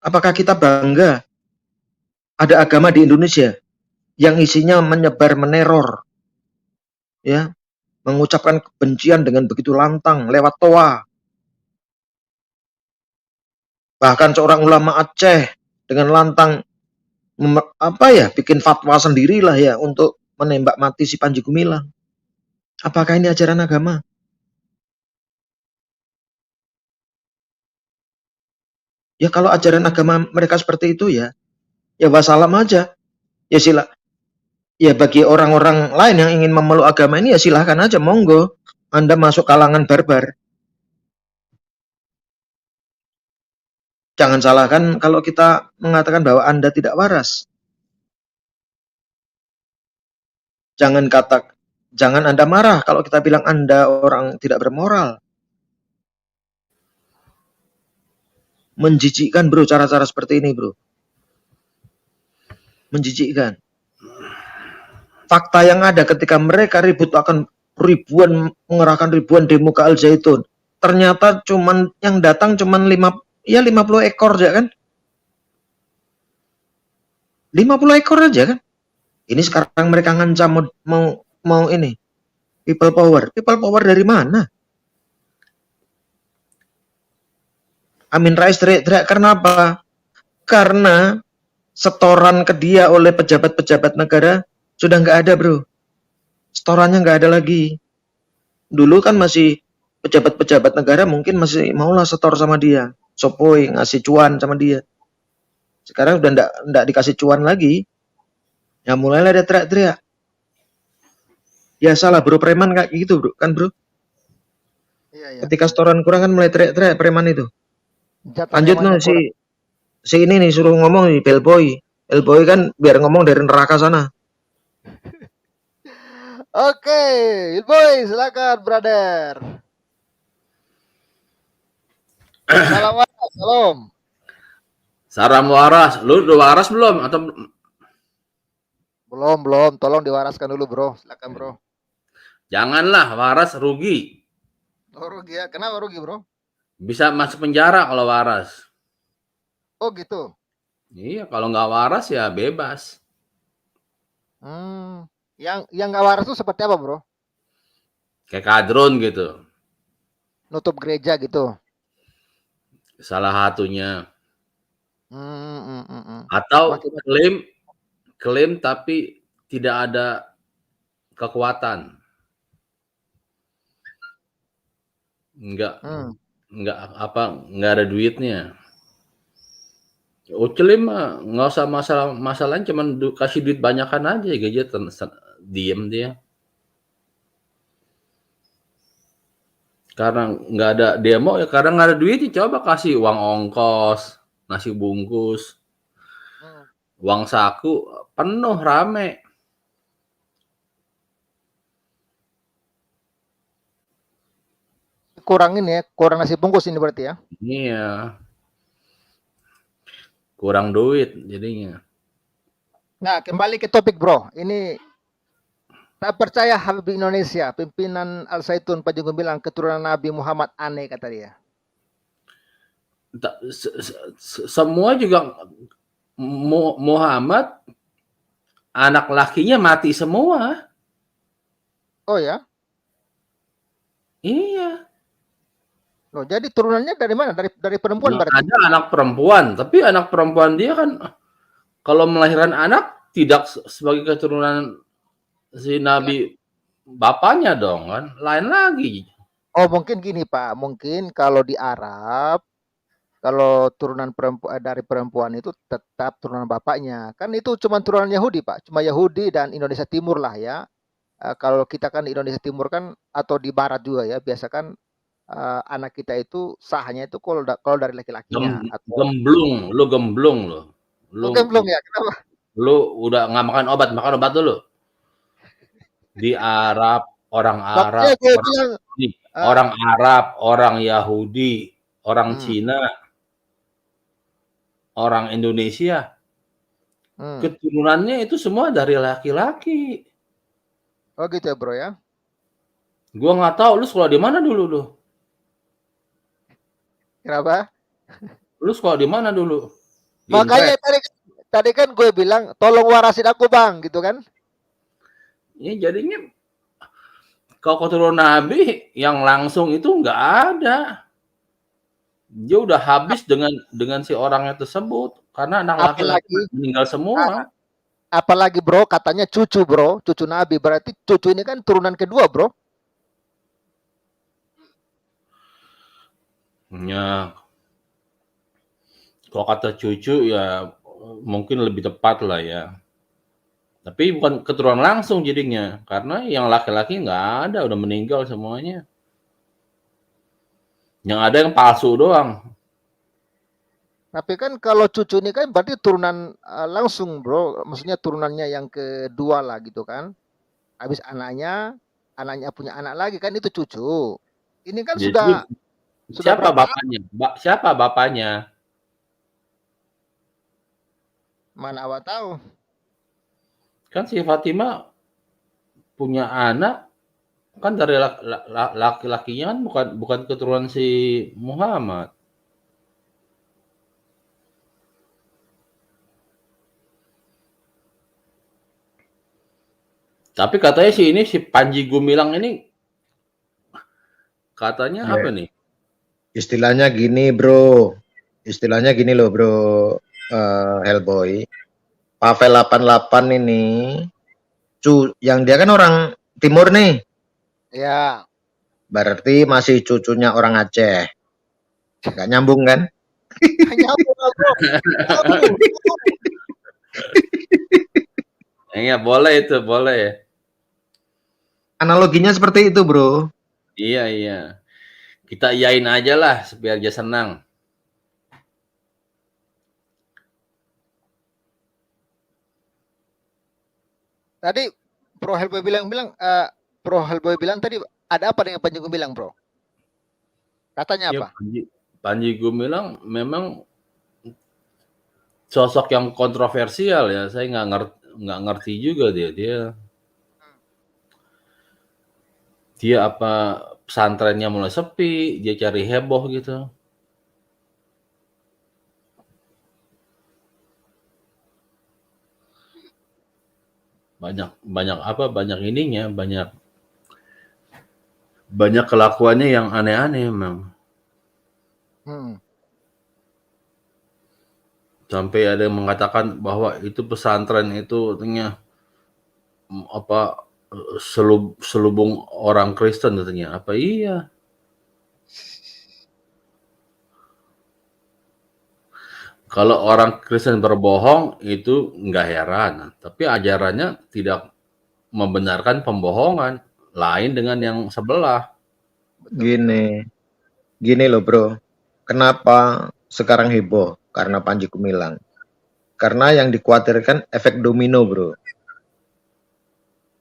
Apakah kita bangga ada agama di Indonesia yang isinya menyebar meneror, ya, mengucapkan kebencian dengan begitu lantang lewat toa. Bahkan seorang ulama Aceh dengan lantang bikin fatwa sendirilah ya untuk menembak mati si Panji Gumilang. Apakah ini ajaran agama? Ya kalau ajaran agama mereka seperti itu ya wassalam aja. Ya ya bagi orang-orang lain yang ingin memeluk agama ini ya silahkan aja, monggo. Anda masuk kalangan barbar. Jangan salahkan kalau kita mengatakan bahwa Anda tidak waras. Jangan Anda marah kalau kita bilang Anda orang tidak bermoral. Menjijikkan, bro, cara-cara seperti ini, bro. Menjijikkan. Fakta yang ada ketika mereka ribut akan mengerahkan ribuan demo ke Al Zaitun. Ternyata yang datang cuman 50 ekor aja kan? 50 ekor aja kan? Ini sekarang mereka ngancam mau ini. People power. People power dari mana? Amin Rais teriak karena apa? Karena setoran ke dia oleh pejabat-pejabat negara sudah nggak ada, bro. Setorannya nggak ada lagi. Dulu kan masih pejabat-pejabat negara mungkin masih maulah setor sama dia. Sopoi ngasih cuan sama dia. Sekarang udah nggak dikasih cuan lagi. Ya mulailah dia teriak-teriak. Ya salah, bro, preman kayak gitu, bro, kan, bro? Iya. Ketika setoran kurang kan mulai teriak-teriak preman itu. Lanjut no, si ini nih suruh ngomong nih, bellboy. Bellboy kan biar ngomong dari neraka sana. Oke, bellboy, silakan, brother. Salam waras, salam. Salam waras. Lu udah waras belum atau Belum, tolong diwaraskan dulu, bro. Silakan, bro. janganlah waras rugi. Oh, rugi ya. Kenapa rugi, bro? Bisa masuk penjara kalau waras. Oh, gitu. Iya, kalau nggak waras ya bebas. Yang nggak waras itu seperti apa, bro? Kayak kadrun gitu. Nutup gereja gitu. salah satunya. Hmm. Atau Makin klaim tapi tidak ada kekuatan. Enggak enggak ada duitnya. Klaim mah nggak usah masalahnya cuman kasih duit banyakan aja gadget diem dia. Karena nggak ada demo ya karena nggak ada duitnya, coba kasih uang ongkos, nasi bungkus, uang saku penuh rame. kurang ini ya, kurang nasi bungkus ini berarti ya. Iya. Kurang duit jadinya. Nah, kembali ke topik bro. Ini tak percaya Habib Indonesia, pimpinan Al Zaitun Panji Gumilang keturunan Nabi Muhammad aneh kata dia. Semua juga Muhammad anak lakinya mati semua. Oh ya? Iya. Loh, jadi turunannya dari mana? Dari perempuan berarti? Ada anak perempuan, tapi anak perempuan dia kan kalau melahirkan anak tidak sebagai keturunan si Nabi bapaknya dong kan, lain lagi. Oh mungkin gini Pak, mungkin kalau di Arab, kalau turunan dari perempuan itu tetap turunan bapaknya. Kan itu cuma turunan Yahudi Pak, cuma Yahudi dan Indonesia Timur lah ya. Kalau kita kan di Indonesia Timur kan atau di Barat juga ya, biasa kan anak kita itu sahnya itu kalau dari laki-lakinya. Gemblung, lu gemblung lo. Lu gemblung ya, kenapa? Lu udah nggak makan obat dulu. Di Arab, orang Arab, orang Arab, orang Yahudi, orang Cina, orang Indonesia, keturunannya itu semua dari laki-laki. Oh gitu ya bro ya? Gua nggak tahu lu sekolah di mana dulu lu. Kenapa? Lu sekolah di mana dulu? Makanya tadi kan gue bilang tolong warasin aku bang, gitu kan? Ya jadinya kalau keturunan Nabi yang langsung itu nggak ada. Dia udah habis dengan si orangnya tersebut karena anak laki-laki meninggal semua. Apalagi bro, katanya cucu bro, cucu Nabi, berarti cucu ini kan turunan kedua bro. Ya, kalau kata cucu ya mungkin lebih tepat lah ya. Tapi bukan keturunan langsung jadinya, karena yang laki-laki nggak ada, udah meninggal semuanya. Yang ada yang palsu doang. Tapi kan kalau cucu ini kan berarti turunan langsung bro, maksudnya turunannya yang kedua lah gitu kan. Habis anaknya punya anak lagi kan itu cucu. Ini kan Jadi, sudah siapa bapaknya? Siapa bapaknya? Mana awak tahu? Kan si Fatimah punya anak kan dari laki-lakinya kan bukan keturunan si Muhammad. Tapi katanya si Panji Gumilang ini katanya apa nih? Istilahnya gini bro. Istilahnya gini loh bro. Hellboy. Pavel 88 ini yang dia kan orang timur nih. Ya. Berarti masih cucunya orang Aceh. Gak nyambung kan? Nyambung bro. Iya boleh itu, boleh. Analoginya seperti itu bro. Iya. Kita iyain aja lah biar dia senang. Tadi Bro Hellboy bilang tadi ada apa dengan Panji Gumilang bro? Katanya apa? Panji Gumilang memang sosok yang kontroversial ya. Saya nggak ngerti juga dia apa pesantrennya mulai sepi, dia cari heboh gitu. Banyak ininya, banyak kelakuannya yang aneh-aneh memang. Sampai ada yang mengatakan bahwa itu pesantren itu katanya apa selubung orang Kristen katanya. Apa iya? Kalau orang Kristen berbohong itu nggak heran, tapi ajarannya tidak membenarkan pembohongan, lain dengan yang sebelah. Gini, gini loh bro. Kenapa sekarang heboh? Karena Panji Gumilang. Karena yang dikhawatirkan efek domino bro.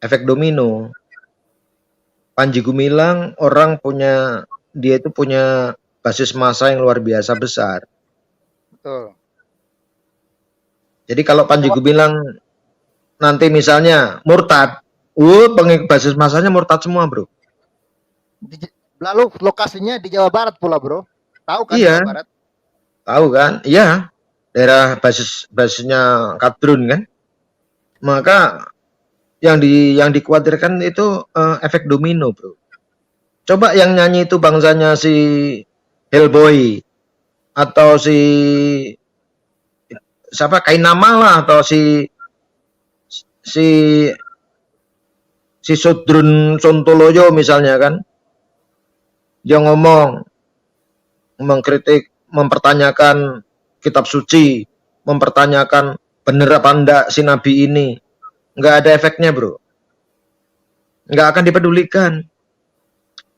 Efek domino. Panji Gumilang dia itu punya basis massa yang luar biasa besar. Betul. Jadi kalau Panji Gumilang nanti misalnya murtad, basis massanya murtad semua bro. Lalu lokasinya di Jawa Barat pula bro. Tahu kan Iya. Jawa Barat? Tahu kan? Iya. Daerah basisnya Kadrun kan. Maka yang dikhawatirkan itu efek domino bro. Coba yang nyanyi itu bangsanya si Hellboy atau si siapa Kainama lah atau si Sudrun Sontoloyo misalnya kan, dia ngomong mengkritik, mempertanyakan kitab suci, mempertanyakan bener apa enggak si nabi ini, nggak ada efeknya bro, nggak akan dipedulikan.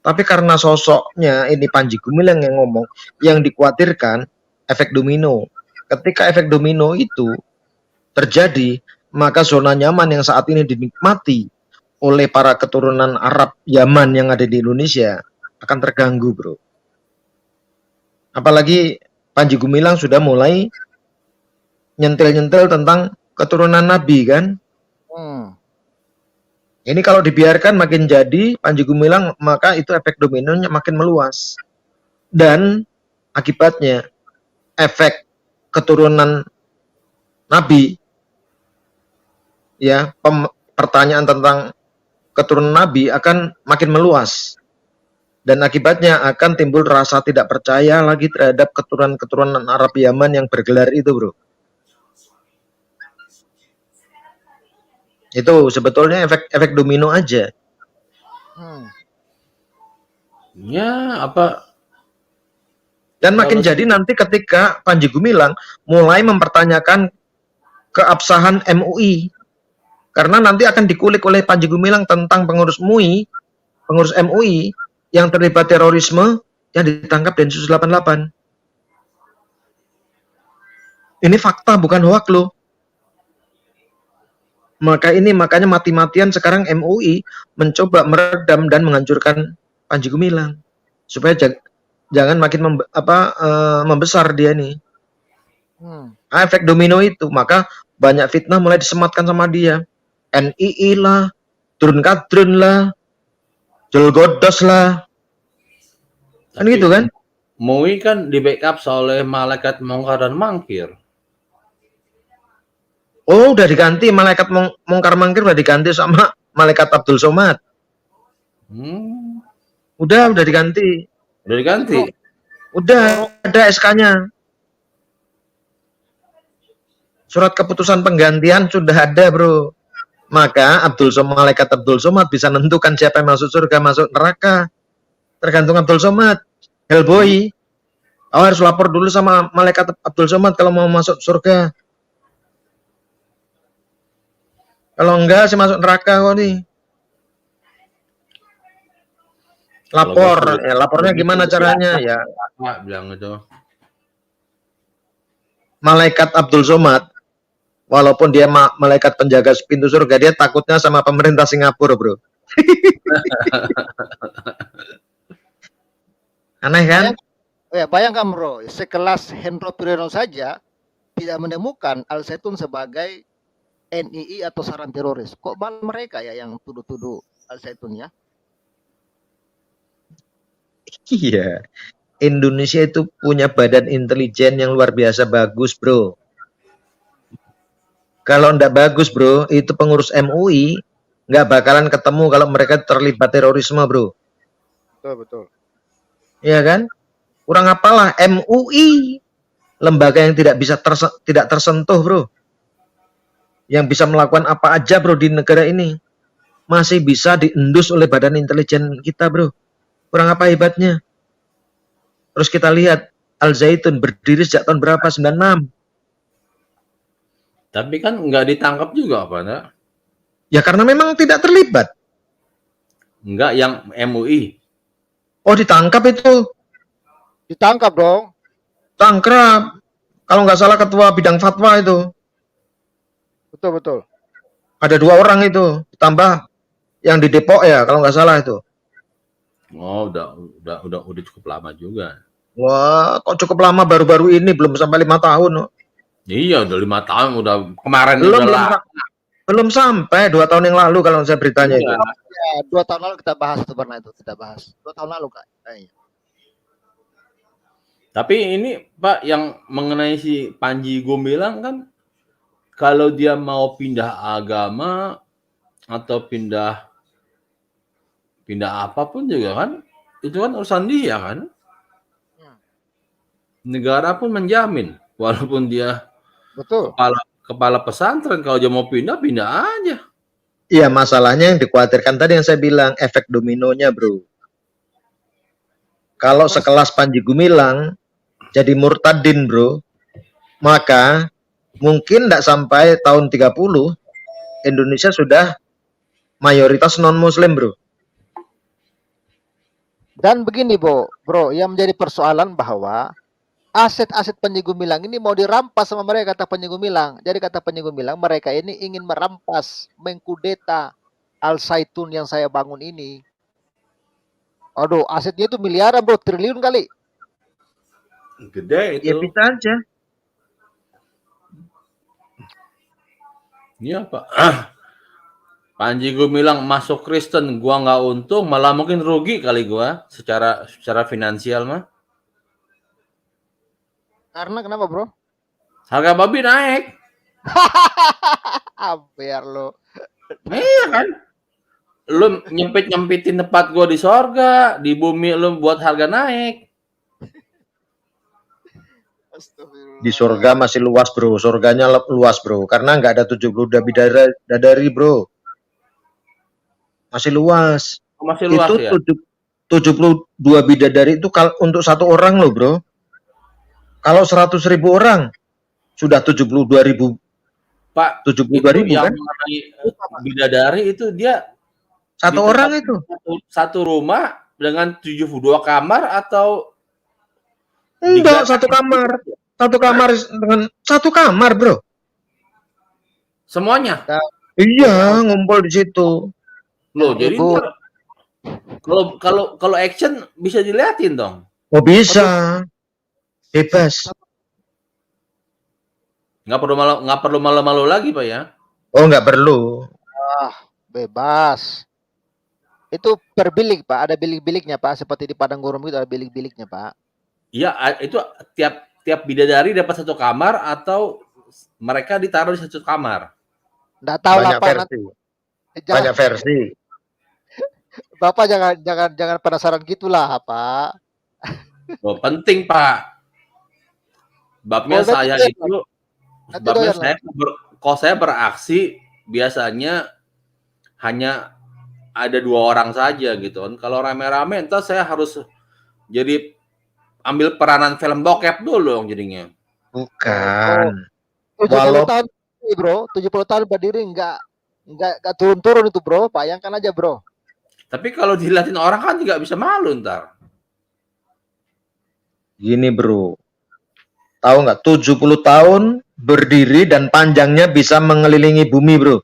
Tapi karena sosoknya ini Panji Gumilang yang ngomong, yang dikhawatirkan efek domino. Ketika efek domino itu terjadi, maka zona nyaman yang saat ini dinikmati oleh para keturunan Arab Yaman yang ada di Indonesia akan terganggu bro. Apalagi Panji Gumilang sudah mulai nyentil-nyentil tentang keturunan Nabi kan. Ini kalau dibiarkan makin jadi Panji Gumilang, maka itu efek dominonya makin meluas. Dan akibatnya efek keturunan Nabi, ya, pertanyaan tentang keturunan Nabi akan makin meluas. Dan akibatnya akan timbul rasa tidak percaya lagi terhadap keturunan-keturunan Arab Yaman yang bergelar itu bro. Itu sebetulnya efek domino aja. Ya, apa? Dan makin jadi nanti ketika Panji Gumilang mulai mempertanyakan keabsahan MUI. Karena nanti akan dikulik oleh Panji Gumilang tentang pengurus MUI yang terlibat terorisme yang ditangkap Densus 88. Ini fakta bukan hoak loh. Makanya mati-matian sekarang MUI mencoba meredam dan menghancurkan Panji Gumilang supaya jangan makin membesar dia nih. Efek domino itu, maka banyak fitnah mulai disematkan sama dia. NII lah, Turun Kadrun lah, Jolgodos lah, kan gitu kan? MUI kan di backup oleh malaikat mungkar dan mangkir. Oh, udah diganti malaikat mungkar mangkir, udah diganti sama malaikat Abdul Somad. Udah diganti. Udah diganti. Udah ada SK-nya. Surat keputusan penggantian sudah ada, bro. Maka malaikat Abdul Somad bisa menentukan siapa yang masuk surga, masuk neraka. Tergantung Abdul Somad. Hellboy, kau harus lapor dulu sama malaikat Abdul Somad kalau mau masuk surga. Kalau enggak, sih masuk neraka kok nih. Lapor, lapornya gimana caranya? Ya, bilang itu. Malaikat Abdul Somad, walaupun dia malaikat penjaga pintu surga, dia takutnya sama pemerintah Singapura, bro. Aneh kan? Bayangkan bro, sekelas Hendro Priyono saja tidak menemukan Al Zaitun sebagai NII atau sarang teroris. Kok malah mereka ya yang tuduh-tuduh Al Zaitun ya? Iya. Indonesia itu punya badan intelijen yang luar biasa bagus, bro. Kalau ndak bagus, bro, itu pengurus MUI nggak bakalan ketemu kalau mereka terlibat terorisme, bro. Betul. Iya kan? Kurang apalah MUI. lembaga yang tidak bisa tidak tersentuh, bro. Yang bisa melakukan apa aja, bro, di negara ini. Masih bisa diendus oleh badan intelijen kita, bro. Kurang apa hebatnya? Terus kita lihat, Al Zaitun berdiri sejak tahun berapa? 96. Tapi kan nggak ditangkap juga, Pak. Nah? Ya karena memang tidak terlibat. Nggak yang MUI. Oh, ditangkap itu. Ditangkap dong. Tangkrap. Kalau nggak salah ketua bidang fatwa itu. Betul. Ada 2 orang itu. Ditambah yang di Depok ya, kalau nggak salah itu. Oh, udah cukup lama juga. Wah, kok cukup lama, baru-baru ini, belum sampai 5 tahun. Oh. Iya, udah 5 tahun, udah kemarin belum sampai 2 tahun yang lalu kalau saya beritanya itu. Ya, 2 tahun lalu kita bahas itu pernah itu, kita bahas. 2 tahun lalu Kak. Tapi ini Pak yang mengenai si Panji Gumilang kan kalau dia mau pindah agama atau pindah apapun juga kan itu kan urusan dia kan. Negara pun menjamin walaupun dia Betul. kepala pesantren, kalau dia mau pindah aja. Iya, masalahnya yang dikhawatirkan tadi yang saya bilang, efek dominonya, bro. Kalau sekelas Panji Gumilang jadi murtadin, bro, maka mungkin tidak sampai tahun 30 Indonesia sudah mayoritas non-muslim, bro. Dan begini, bro, yang menjadi persoalan bahwa aset-aset Panji Gumilang ini mau dirampas sama mereka, kata Panji Gumilang. Jadi kata Panji Gumilang, mereka ini ingin merampas, mengkudeta Al Zaitun yang saya bangun ini. Aduh, asetnya itu miliaran, bro, triliun kali. Gede itu. Ya bisa aja. Ini apa? Panji Gumilang masuk Kristen, gua nggak untung, malah mungkin rugi kali gua secara finansial mah. Karena kenapa, bro? Harga babi naik. Biar lo. Iya kan? Lu nyempitin tempat gua di sorga, di bumi lu buat harga naik. Di surga masih luas, bro. Surganya luas, bro. Karena nggak ada 70 bidadari, bro. Masih luas. Masih luas itu ya? 72 bidadari itu untuk 1 orang loh, bro. Kalau 100.000 orang sudah 72.000. Pak, 72.000 yang kan? bidadari itu dia 1 orang itu. Satu rumah dengan 72 kamar atau enggak, 1 kamar. 1 kamar dengan 1 kamar, bro. Semuanya? Iya, ngumpul di situ. Loh, jadi kalau action bisa diliatin dong. Oh, bisa. Bebas. Nggak perlu malu-malu lagi, Pak ya? Oh, nggak perlu. Bebas. Itu per bilik, Pak. Ada bilik-biliknya, Pak. Seperti di Padang Gurun itu ada bilik-biliknya, Pak. Iya, itu tiap bidadari dapat 1 kamar atau mereka ditaruh di 1 kamar? Nggak tahu lah, Pak. Banyak versi. Bapak jangan penasaran gitulah, Pak. Oh, penting, Pak. Babnya saya itu, kalau saya beraksi biasanya hanya ada 2 orang saja gitu kan. Kalau rame-rame entar saya harus jadi ambil peranan film bokep dulu jadinya. Bukan. 70 tahun, bro. 70 tahun berdiri enggak turun-turun itu, bro. Bayangkan aja, bro. Tapi kalau dilihatin orang kan juga bisa malu ntar. Gini, bro. Tahu nggak? 70 tahun berdiri dan panjangnya bisa mengelilingi bumi, bro.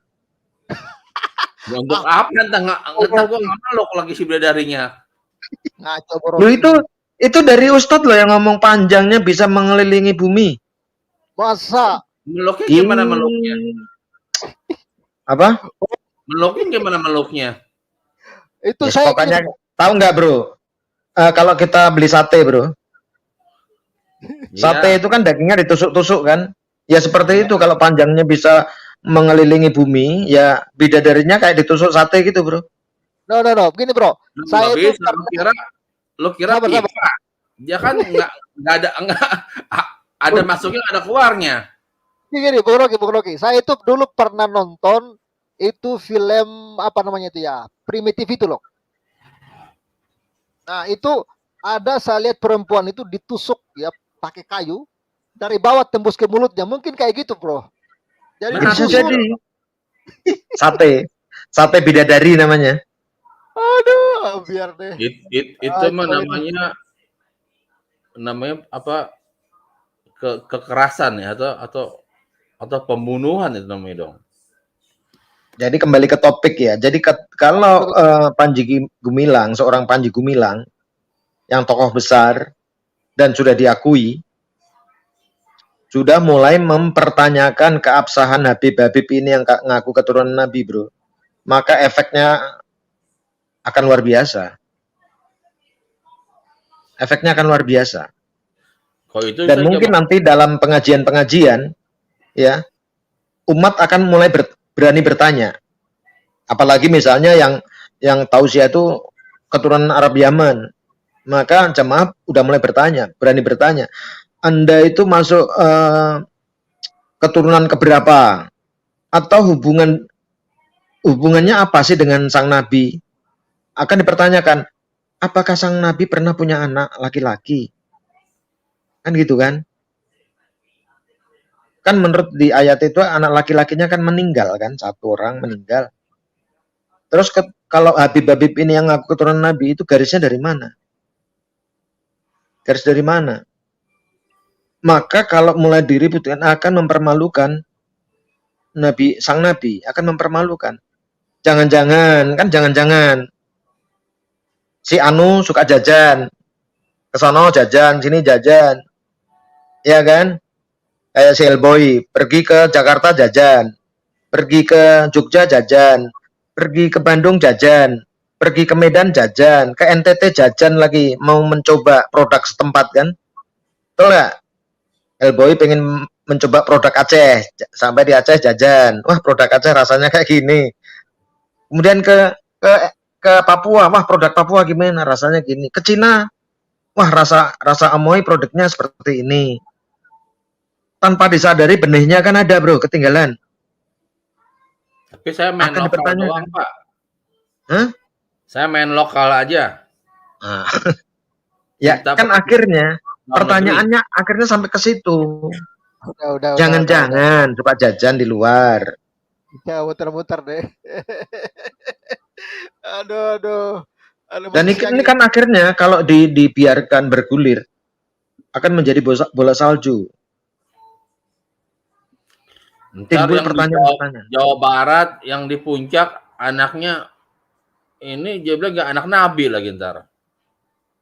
Untuk apa? Ntar gue nggak meluk lagi si bidadarinya. Ngaco, bro. Lu itu dari Ustadz loh yang ngomong panjangnya bisa mengelilingi bumi. Masa? Meluknya gimana meluknya? Apa? Meluknya gimana meluknya? Itu Ya, saya pokoknya tahu nggak, bro? Kalau kita beli sate, bro. Sate itu kan dagingnya ditusuk-tusuk kan? Ya seperti itu, kalau panjangnya bisa mengelilingi bumi, ya bidadarinya kayak ditusuk sate gitu, bro. No. Begini, bro. Saya itu lu kira pipa. Dia kan nggak ada ada masuknya, ada keluarnya. Gini, Bung Rocky. Saya itu dulu pernah nonton itu film apa namanya itu ya, Primitif itu loh. Nah itu ada saya lihat perempuan itu ditusuk ya pakai kayu dari bawah tembus ke mulutnya, mungkin kayak gitu bro. Jadi Nah, Bisa ditusuk. jadi. Sate bidadari namanya. Aduh, biar deh. Itu mah Kalau ini. namanya apa, kekerasan ya, atau pembunuhan itu namanya dong. Jadi kembali ke topik ya. Jadi kalau Panji Gumilang, seorang Panji Gumilang yang tokoh besar dan sudah diakui, sudah mulai mempertanyakan keabsahan Habib ini yang ngaku keturunan Nabi, bro. Maka efeknya akan luar biasa. Efeknya akan luar biasa. Kalau itu Dan mungkin nanti dalam pengajian-pengajian, ya, umat akan mulai berani bertanya. Apalagi misalnya yang tausiah itu keturunan Arab Yaman, maka jamaah udah mulai berani bertanya. Anda itu masuk keturunan keberapa? Atau hubungannya apa sih dengan sang Nabi? Akan dipertanyakan, apakah sang Nabi pernah punya anak laki-laki? Kan gitu kan? Kan menurut di ayat itu anak laki-lakinya kan meninggal kan, satu orang meninggal. Terus kalau Habib-Habib ini yang ngaku keturunan Nabi itu garisnya dari mana? Garis dari mana? Maka kalau mulai diributkan akan mempermalukan sang Nabi, akan mempermalukan. Jangan-jangan si Anu suka jajan, kesono jajan, sini jajan, ya kan? Kayak si Elboy pergi ke Jakarta jajan, pergi ke Jogja jajan, pergi ke Bandung jajan, pergi ke Medan jajan, ke NTT jajan lagi, mau mencoba produk setempat kan? Betul nggak? Elboy pengen mencoba produk Aceh, sampai di Aceh jajan, wah produk Aceh rasanya kayak gini. Kemudian ke Papua, wah produk Papua gimana, rasanya gini. Ke Cina, wah rasa amoy produknya seperti ini. Tanpa disadari benihnya kan ada bro, ketinggalan. Tapi saya main Akan lokal doang, Pak. Hah? Saya main lokal aja. Nah. Ya kan akhirnya pertanyaannya akhirnya sampai ke situ. Jangan-jangan coba jajan di luar. Ya muter-muter deh. aduh. Dan ini kan akhirnya kalau dibiarkan bergulir akan menjadi bola salju. Ntar yang pertanyaan Jawa Barat yang di puncak anaknya ini dia bilang nggak anak Nabi lagi ntar.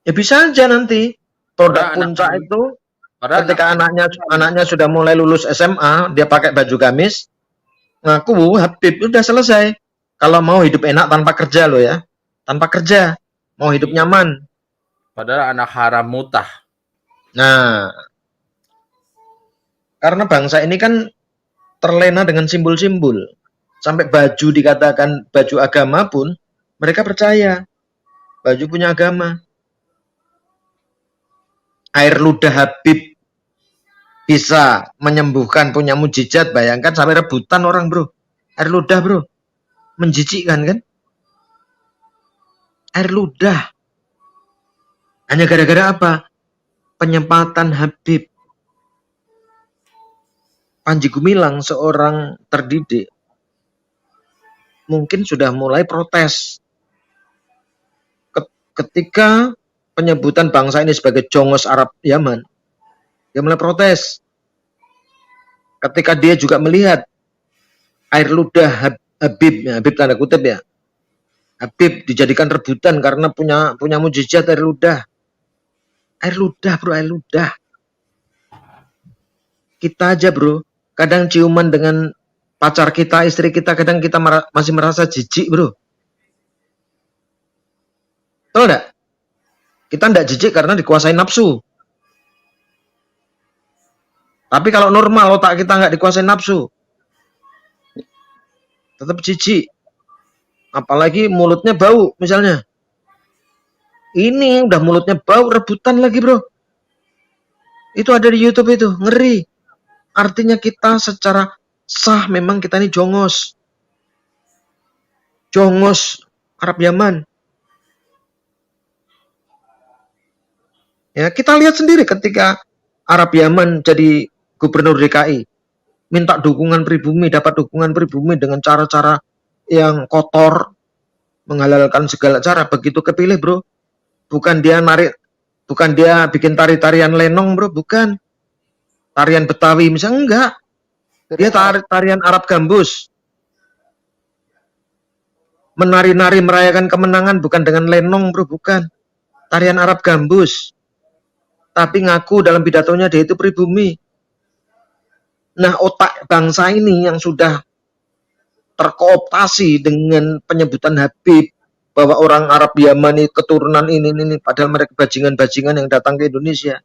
Ya bisa aja nanti produk puncak itu ketika anaknya sudah mulai lulus SMA, dia pakai baju gamis, ngaku Habib, udah selesai. Kalau mau hidup enak tanpa kerja loh ya, tanpa kerja, mau hidup nyaman. Padahal anak haram mutah. Nah, karena bangsa ini kan terlena dengan simbol-simbol. Sampai baju dikatakan baju agama pun mereka percaya. Baju punya agama. Air ludah Habib bisa menyembuhkan, punya mujizat. Bayangkan sampai rebutan orang bro. Air ludah bro. Menjijikkan kan? Air ludah. Hanya gara-gara apa? Penyempatan Habib. Panji Gumilang seorang terdidik mungkin sudah mulai protes ketika penyebutan bangsa ini sebagai Jongos Arab Yaman. Dia mulai protes ketika dia juga melihat air ludah Habib, Habib tanda kutip ya, Habib dijadikan rebutan karena punya mujizat air ludah bro, air ludah. Kita aja bro, kadang ciuman dengan pacar kita, istri kita, kadang kita masih merasa jijik bro. Betul enggak? Kita enggak jijik karena dikuasai nafsu. Tapi kalau normal otak kita enggak dikuasai nafsu, tetap jijik. Apalagi mulutnya bau misalnya. Ini udah mulutnya bau, rebutan lagi bro. Itu ada di YouTube itu, ngeri. Artinya kita secara sah memang kita ini jongos. Jongos Arab Yaman. Ya, kita lihat sendiri ketika Arab Yaman jadi gubernur DKI, minta dukungan pribumi, dapat dukungan pribumi dengan cara-cara yang kotor, menghalalkan segala cara. Begitu kepilih, bro, bukan dia bikin tarian lenong, bro, bukan. Tarian Betawi misalnya, enggak. Dia tarian Arab gambus. Menari-nari merayakan kemenangan bukan dengan lenong, bro, bukan. Tarian Arab gambus. Tapi ngaku dalam pidatonya dia itu pribumi. Nah, otak bangsa ini yang sudah terkooptasi dengan penyebutan Habib bahwa orang Arab Yaman ini keturunan ini, padahal mereka bajingan-bajingan yang datang ke Indonesia.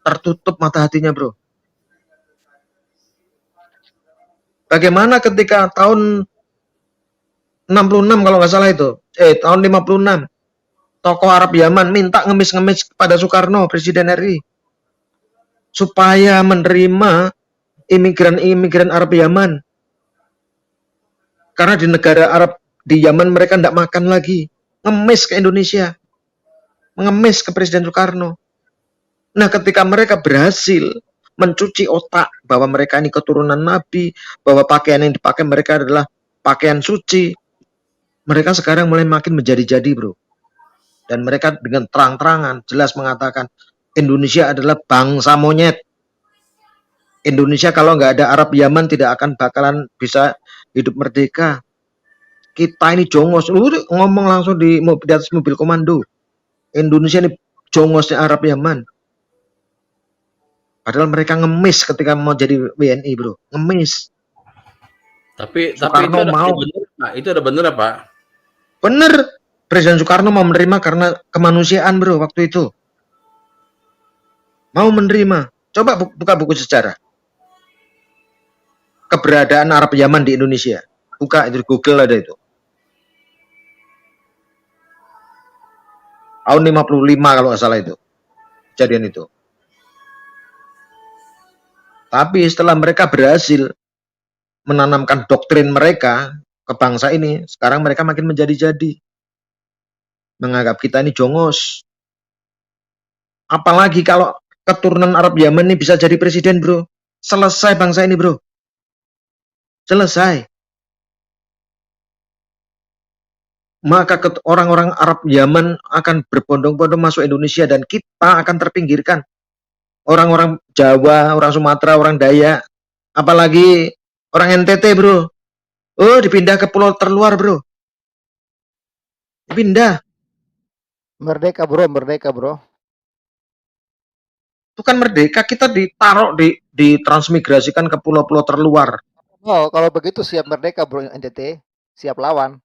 Tertutup mata hatinya, bro. Bagaimana ketika tahun 66 kalau nggak salah itu, tahun 56, tokoh Arab Yaman minta ngemis-ngemis kepada Soekarno, Presiden RI, supaya menerima imigran-imigran Arab Yaman. Karena di negara Arab, di Yaman mereka tidak makan lagi. Ngemis ke Indonesia. Mengemis ke Presiden Soekarno. Nah, ketika mereka berhasil mencuci otak bahwa mereka ini keturunan Nabi, bahwa pakaian yang dipakai mereka adalah pakaian suci, mereka sekarang mulai makin menjadi-jadi, bro. Dan mereka dengan terang-terangan jelas mengatakan Indonesia adalah bangsa monyet. Indonesia kalau nggak ada Arab Yaman tidak akan bakalan bisa hidup merdeka. Kita ini jongos. Lu ngomong langsung di atas mobil komando. Indonesia ini jongosnya Arab Yaman. Padahal mereka ngemis ketika mau jadi WNI, bro. Ngemis. Tapi Soekarno mau. Itu ada bener apa? Bener. Presiden Soekarno mau menerima karena kemanusiaan, bro, waktu itu. Mau menerima. Coba buka buku sejarah. Keberadaan Arab Yaman di Indonesia. Buka itu di Google ada itu. Tahun 55 kalau nggak salah itu. Kejadian itu. Tapi setelah mereka berhasil menanamkan doktrin mereka ke bangsa ini, sekarang mereka makin menjadi-jadi. Menganggap kita ini jongos. Apalagi kalau keturunan Arab Yaman ini bisa jadi presiden, bro. Selesai bangsa ini, bro. Selesai. Maka orang-orang Arab Yaman akan berbondong-bondong masuk Indonesia dan kita akan terpinggirkan. Orang-orang Jawa, orang Sumatera, orang Dayak, apalagi orang NTT, bro. Oh, dipindah ke pulau terluar, bro. Dipindah. Merdeka, bro, merdeka, bro. Bukan merdeka, kita ditaruh, ditransmigrasikan ke pulau-pulau terluar. Oh, kalau begitu siap merdeka, bro, NTT. Siap lawan.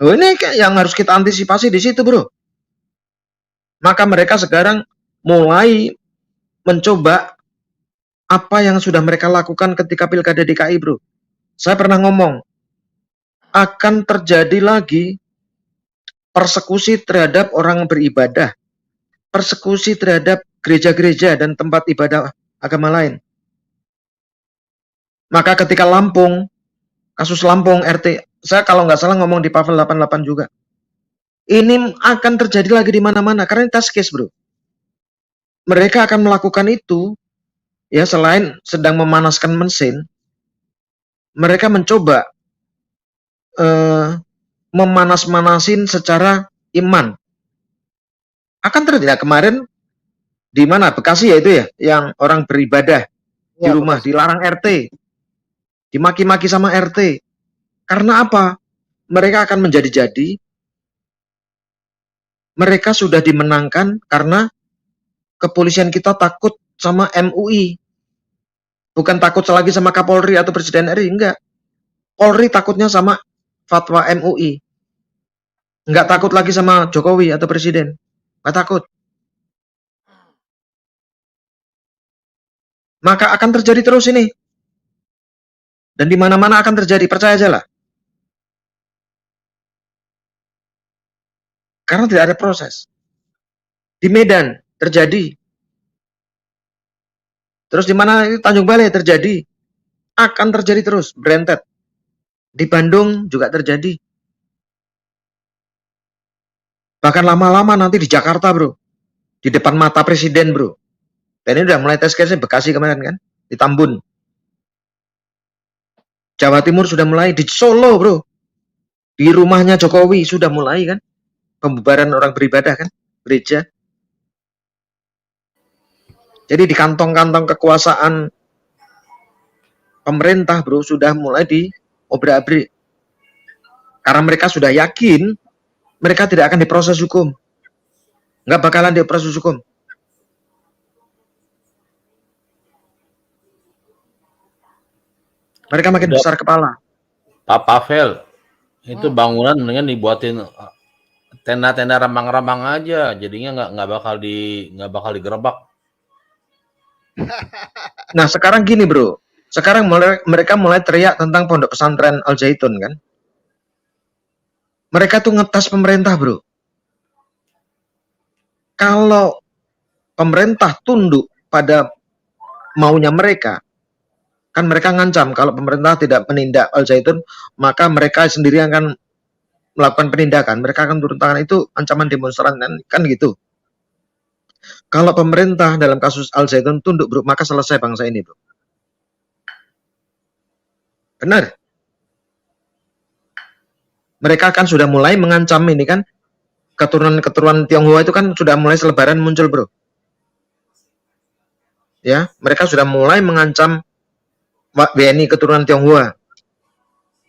Oh, ini yang harus kita antisipasi di situ, bro. Maka mereka sekarang mulai mencoba apa yang sudah mereka lakukan ketika Pilkada DKI, bro. Saya pernah ngomong, akan terjadi lagi persekusi terhadap orang beribadah, persekusi terhadap gereja-gereja dan tempat ibadah agama lain. Maka ketika Lampung, kasus Lampung RT, saya kalau nggak salah ngomong di Pavel 88 juga. Ini akan terjadi lagi di mana-mana karena ini test case, bro. Mereka akan melakukan itu, ya, selain sedang memanaskan mesin, mereka mencoba memanas-manasin secara iman. Akan terjadi kemarin di mana Bekasi ya itu ya, yang orang beribadah di rumah dilarang RT, dimaki-maki sama RT. Karena apa? Mereka akan menjadi-jadi. Mereka sudah dimenangkan karena kepolisian kita takut sama MUI. Bukan takut lagi sama Kapolri atau Presiden RI, enggak. Polri takutnya sama fatwa MUI. Enggak takut lagi sama Jokowi atau Presiden. Enggak takut. Maka akan terjadi terus ini. Dan di mana-mana akan terjadi, percaya aja lah. Karena tidak ada proses. Di Medan, terjadi. Terus di mana Tanjung Balai terjadi, akan terjadi terus, berentet. Di Bandung juga terjadi. Bahkan lama-lama nanti di Jakarta, bro, di depan mata presiden, bro. Dan ini udah mulai test case Bekasi kemarin kan, di Tambun. Jawa Timur sudah mulai, di Solo, bro, di rumahnya Jokowi sudah mulai kan, pembubaran orang beribadah kan, gereja. Jadi di kantong-kantong kekuasaan pemerintah, bro, sudah mulai diobrak-abrik. Karena mereka sudah yakin mereka tidak akan diproses hukum. Nggak bakalan diproses hukum. Mereka makin Udah. besar kepala. Pak Pavel, itu bangunan mendingan dibuatin tenda-tenda rambang-rambang aja, jadinya nggak bakal digerebek. Nah sekarang gini, bro, sekarang mereka mulai teriak tentang pondok pesantren Al Zaitun kan. Mereka tuh ngetes pemerintah, bro. Kalau pemerintah tunduk pada maunya mereka, kan mereka ngancam kalau pemerintah tidak menindak Al Zaitun, maka mereka sendiri akan melakukan penindakan. Mereka akan turun tangan, itu ancaman demonstran kan gitu. Kalau pemerintah dalam kasus Al Zaitun tunduk, bro, maka selesai bangsa ini, bro. Benar. Mereka kan sudah mulai mengancam ini kan, keturunan-keturunan Tionghoa itu kan sudah mulai selebaran muncul, bro. Ya, mereka sudah mulai mengancam WNI keturunan Tionghoa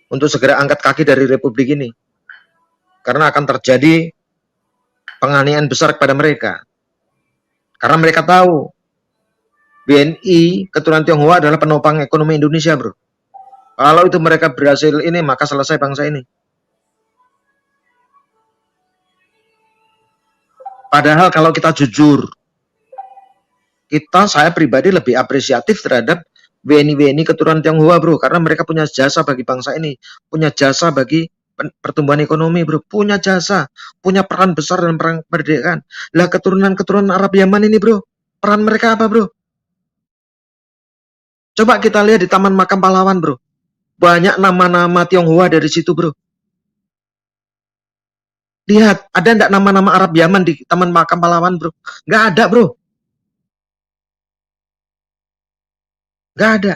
untuk segera angkat kaki dari republik ini. Karena akan terjadi penganiayaan besar kepada mereka. Karena mereka tahu WNI keturunan Tionghoa adalah penopang ekonomi Indonesia, bro. Kalau itu mereka berhasil ini, maka selesai bangsa ini. Padahal kalau kita jujur, saya pribadi lebih apresiatif terhadap WNI keturunan Tionghoa, bro, karena mereka punya jasa bagi bangsa ini, punya jasa bagi pertumbuhan ekonomi, bro, punya jasa, punya peran besar dalam perang kemerdekaan. Lah keturunan Arab Yaman ini, bro, peran mereka apa, bro? Coba kita lihat di Taman Makam Pahlawan, bro, banyak nama-nama Tionghoa dari situ, bro. Lihat, ada enggak nama-nama Arab Yaman di Taman Makam Pahlawan, bro? Nggak ada, bro. Nggak ada.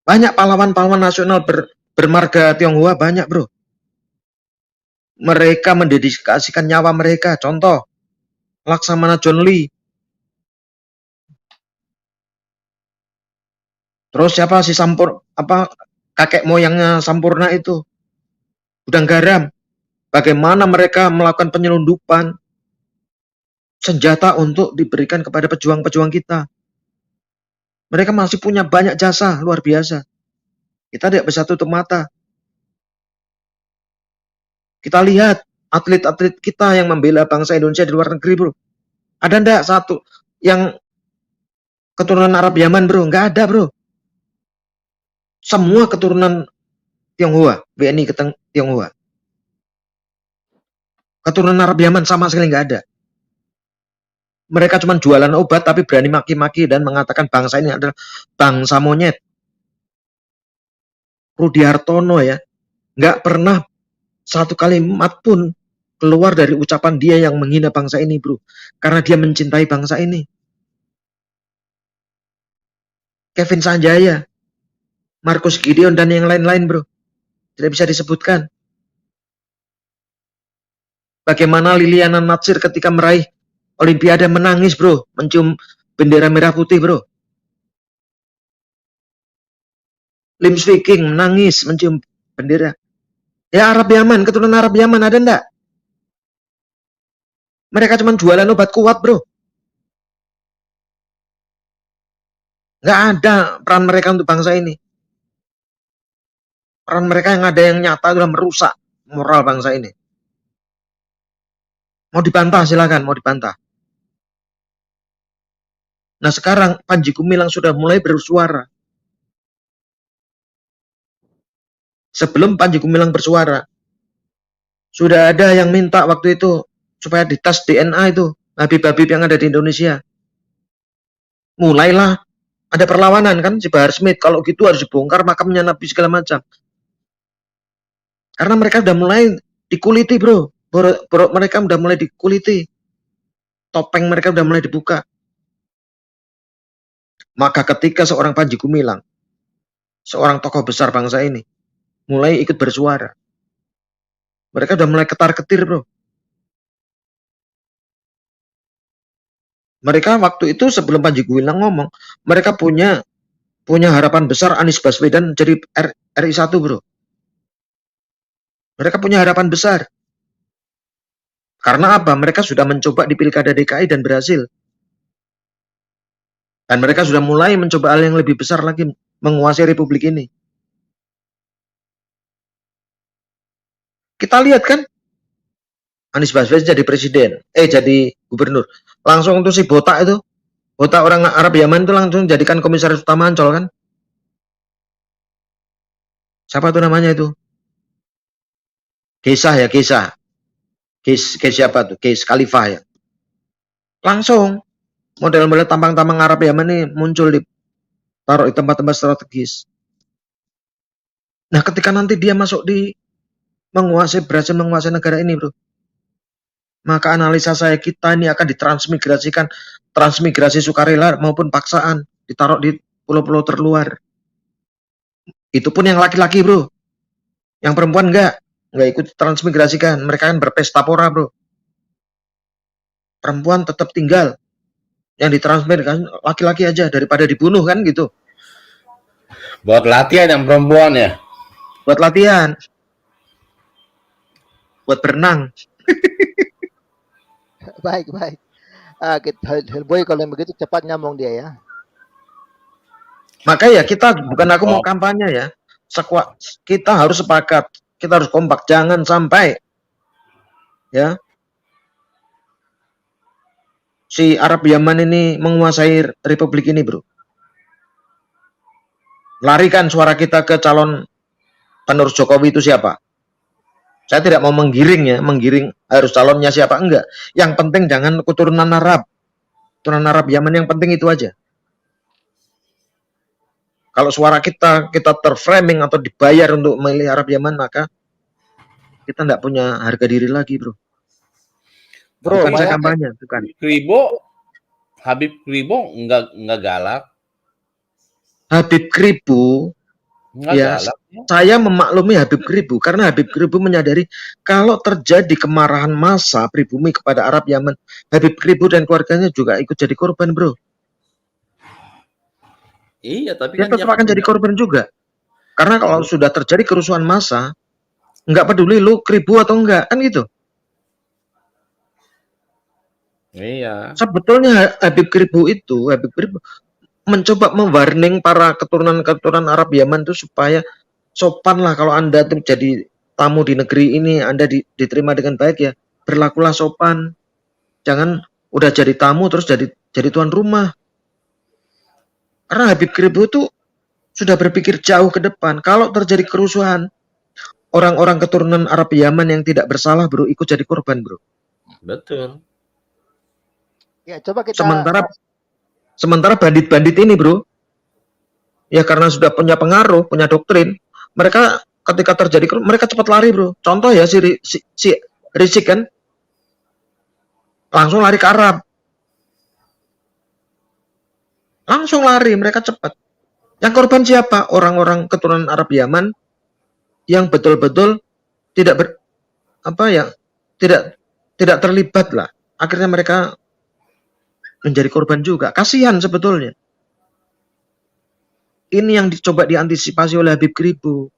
Banyak pahlawan-pahlawan nasional bermarga Tionghoa, banyak, bro. Mereka mendedikasikan nyawa mereka. Contoh, Laksamana John Lee. Terus siapa si kakek moyangnya Sampurna itu? Gudang Garam. Bagaimana mereka melakukan penyelundupan senjata untuk diberikan kepada pejuang-pejuang kita. Mereka masih punya banyak jasa, luar biasa. Kita tidak bisa tutup mata. Kita lihat atlet-atlet kita yang membela bangsa Indonesia di luar negeri, bro. Ada enggak satu yang keturunan Arab Yaman, bro? Nggak ada, bro. Semua keturunan Tionghoa, WNI Tionghoa. Keturunan Arab Yaman sama sekali nggak ada. Mereka cuma jualan obat tapi berani maki-maki dan mengatakan bangsa ini adalah bangsa monyet. Rudi Hartono ya, nggak pernah satu kalimat pun keluar dari ucapan dia yang menghina bangsa ini, bro. Karena dia mencintai bangsa ini. Kevin Sanjaya, Markus Gideon, dan yang lain-lain, bro. Tidak bisa disebutkan. Bagaimana Liliana Natsir ketika meraih Olimpiade menangis, bro. Mencium bendera merah putih, bro. Lim Swee King menangis mencium bendera. Ya Arab Yaman, keturunan Arab Yaman ada enggak? Mereka cuma jualan obat kuat, bro. Nggak ada peran mereka untuk bangsa ini. Peran mereka yang ada yang nyata adalah merusak moral bangsa ini. Mau dibantah silakan, mau dibantah. Nah sekarang Panji Gumilang sudah mulai bersuara. Sebelum Panji Gumilang bersuara, sudah ada yang minta waktu itu supaya dites DNA itu Habib-habib yang ada di Indonesia. Mulailah ada perlawanan kan, si Bahar Smith, kalau gitu harus dibongkar makamnya Nabi segala macam. Karena mereka udah mulai dikuliti, bro. Mereka udah mulai dikuliti. Topeng mereka udah mulai dibuka. Maka ketika seorang Panji Gumilang, seorang tokoh besar bangsa ini, mulai ikut bersuara, mereka udah mulai ketar-ketir, bro. Mereka waktu itu sebelum Panji Gumilang ngomong, mereka punya harapan besar Anies Baswedan jadi RI 1, bro. Mereka punya harapan besar. Karena apa? Mereka sudah mencoba di Pilkada DKI dan berhasil. Dan mereka sudah mulai mencoba hal yang lebih besar lagi, menguasai republik ini. Kita lihat kan, Anies Baswedan jadi presiden, jadi gubernur. Langsung tuh si botak itu, botak orang Arab Yaman itu langsung jadikan komisaris utama Ancol kan. Siapa tuh namanya itu? Kesah ya, Kesah. Kes siapa tuh? Kes Khalifah ya. Langsung model-model tampang-tampang Arab Yaman nih muncul taruh di tempat-tempat strategis. Nah, ketika nanti dia masuk berhasil menguasai negara ini, bro, maka analisa saya, kita ini akan transmigrasi sukarela maupun paksaan, ditaruh di pulau-pulau terluar. Itu pun yang laki-laki, bro. Yang perempuan enggak ikut transmigrasikan. Mereka kan berpesta pora, bro. Perempuan tetap tinggal. Yang ditransmigrasikan laki-laki aja daripada dibunuh kan gitu. Buat latihan yang perempuan ya. Buat latihan. Buat berenang. Baik. Hellboy kalau yang begitu cepat nyambung dia ya. Maka ya bukan aku mau kampanye ya. Kita harus sepakat. Kita harus kompak. Jangan sampai ya si Arab Yaman ini menguasai republik ini, bro. Larikan suara kita ke calon penerus Jokowi itu siapa. Saya tidak mau menggiring harus calonnya siapa, enggak. Yang penting jangan keturunan Arab. Keturunan Arab Yaman, yang penting itu aja. Kalau suara kita terframing atau dibayar untuk memilih Arab Yaman, maka kita tidak punya harga diri lagi, bro. Bukan saya kampanye, bukan. Habib Kribo enggak galak. Habib Kribo, ya, saya memaklumi Habib Kribo karena Habib Kribo menyadari kalau terjadi kemarahan massa pribumi kepada Arab Yaman, Habib Kribo dan keluarganya juga ikut jadi korban, bro. Iya, tapi dia tetap akan jadi korban juga. Karena kalau sudah terjadi kerusuhan massa, nggak peduli lu Kribo atau enggak, kan gitu. Iya. Sebetulnya Habib Kribo mencoba mewarning para keturunan Arab Yaman itu supaya sopan lah, kalau Anda tuh jadi tamu di negeri ini, Anda diterima dengan baik ya, berlakulah sopan. Jangan udah jadi tamu terus jadi tuan rumah. Karena Habib Kribo itu sudah berpikir jauh ke depan. Kalau terjadi kerusuhan, orang-orang keturunan Arab Yaman yang tidak bersalah, bro, ikut jadi korban, bro. Betul. Ya, coba kita Sementara bandit-bandit ini, bro, ya karena sudah punya pengaruh, punya doktrin, mereka ketika terjadi, mereka cepat lari, bro. Contoh ya si Rizik kan, langsung lari ke Arab. Langsung lari, mereka cepat. Yang korban siapa? Orang-orang keturunan Arab Yaman yang betul-betul tidak terlibat lah. Akhirnya mereka menjadi korban juga. Kasihan sebetulnya. Ini yang dicoba diantisipasi oleh Habib Kribo.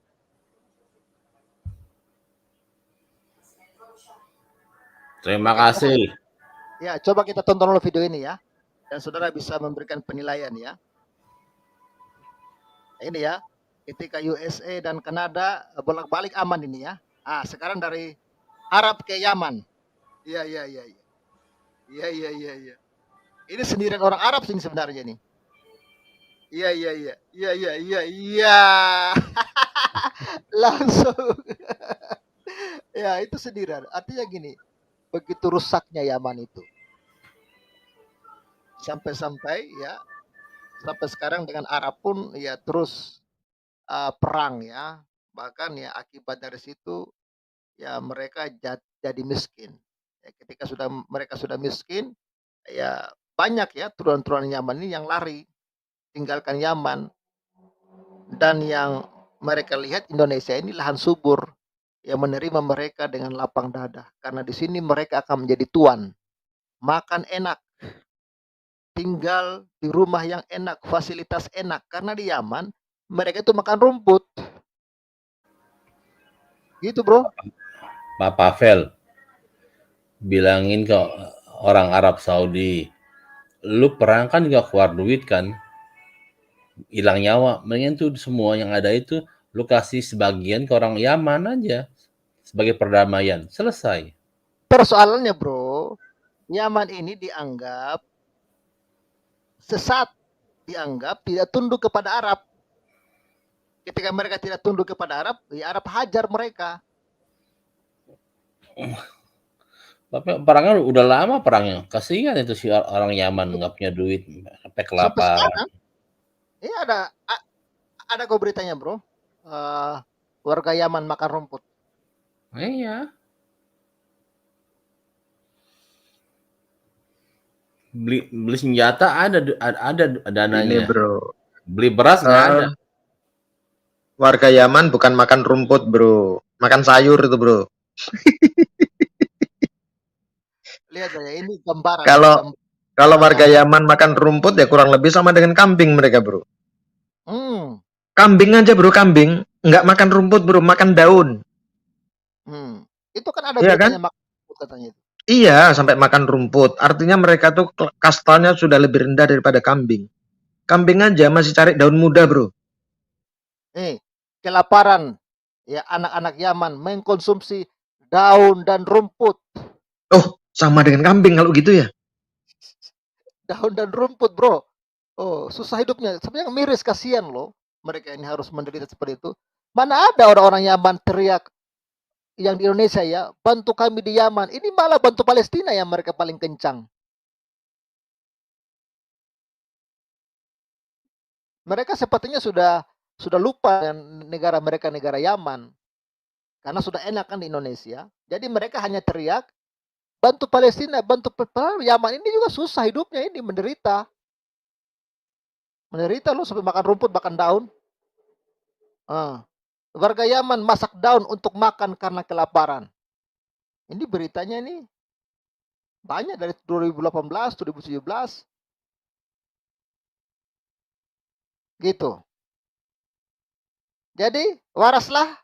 Terima kasih. Ya, coba kita tonton dulu video ini ya. Dan saudara bisa memberikan penilaian ya. Ini ya, ketika USA dan Kanada bolak-balik aman ini ya. Sekarang dari Arab ke Yaman. Iya. Ini sendirian orang Arab sih sebenarnya nih. Iya. Langsung. Ya, itu sendirian. Artinya gini, begitu rusaknya Yaman itu. sampai-sampai ya sampai sekarang dengan Arab pun ya terus perang ya. Bahkan ya akibat dari situ ya mereka jadi miskin. Ya, ketika mereka sudah miskin, ya banyak ya turunan-turunan Yaman ini yang lari tinggalkan Yaman, dan yang mereka lihat Indonesia ini lahan subur yang menerima mereka dengan lapang dada, karena di sini mereka akan menjadi tuan, makan enak, tinggal di rumah yang enak, fasilitas enak, karena di Yaman mereka itu makan rumput. Gitu, Bro. Pak Pavel, bilangin ke orang Arab Saudi, lu perang kan juga keluar duit kan, hilang nyawa, mendingan tuh semua yang ada itu lu kasih sebagian ke orang Yaman aja sebagai perdamaian, selesai. Persoalannya, Bro, Yaman ini dianggap sesat, dianggap tidak tunduk kepada Arab. Ketika mereka tidak tunduk kepada Arab, ya Arab hajar mereka. Tapi perangnya udah lama perangnya. Kasihan itu si orang Yaman nggak punya duit, sampai Sampai kelaparan. sekarang, ya ada kok beritanya, Bro. Warga Yaman makan rumput. Iya. Beli senjata ada Ini dananya. bro, Beli beras nggak ada. warga Yaman bukan makan rumput bro, makan sayur itu bro. Lihat aja, ini gambaran. Kalau warga Yaman makan rumput ya kurang lebih sama dengan kambing mereka bro. Kambing aja bro, kambing nggak makan rumput bro, makan daun. Itu kan ada Iya beritanya kan? makan rumput katanya itu. Iya, sampai makan rumput. Artinya mereka tuh kastanya sudah lebih rendah daripada kambing. Kambing aja masih cari daun muda bro. Kelaparan. Ya, anak-anak Yaman mengkonsumsi daun dan rumput. Oh, sama dengan kambing kalau gitu ya? Daun dan rumput, bro. Oh, susah hidupnya. Sebenarnya miris, kasihan loh. Mereka ini harus menderita seperti itu. Mana ada orang-orang Yaman teriak yang di Indonesia ya, bantu kami di Yaman. Ini malah bantu Palestina yang mereka paling kencang. Mereka sepertinya sudah lupa dengan negara mereka, negara Yaman. Karena sudah enak kan di Indonesia. Jadi mereka hanya teriak, bantu Palestina, bantu Yaman ini juga susah hidupnya, ini menderita. Menderita loh sampai makan rumput, makan daun. Warga Yaman masak daun untuk makan karena kelaparan. Ini beritanya nih banyak dari 2018, 2017. Gitu. Jadi waraslah,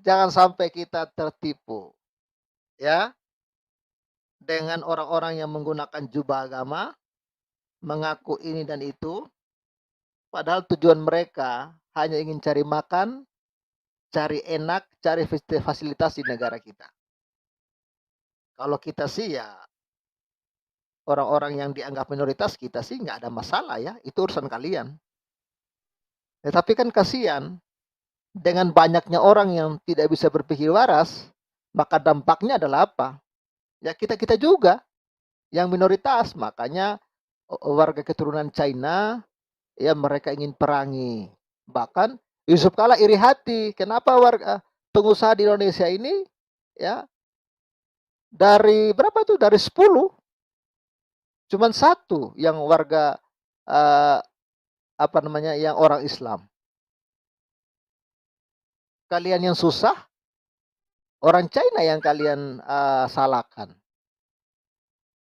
jangan sampai kita tertipu ya dengan orang-orang yang menggunakan jubah agama, mengaku ini dan itu, padahal tujuan mereka hanya ingin cari makan, cari enak, cari fasilitas di negara kita. Kalau kita sih ya orang-orang yang dianggap minoritas, kita sih nggak ada masalah ya, itu urusan kalian. Ya, tapi kan kasihan dengan banyaknya orang yang tidak bisa berpikir waras, maka dampaknya adalah apa? Ya kita juga yang minoritas, makanya warga keturunan China ya mereka ingin perangi. Bahkan Yusuf Kala iri hati, kenapa warga pengusaha di Indonesia ini ya dari berapa tuh? Dari 10 cuman 1 yang warga yang orang Islam. Kalian yang susah, orang China yang kalian salahkan.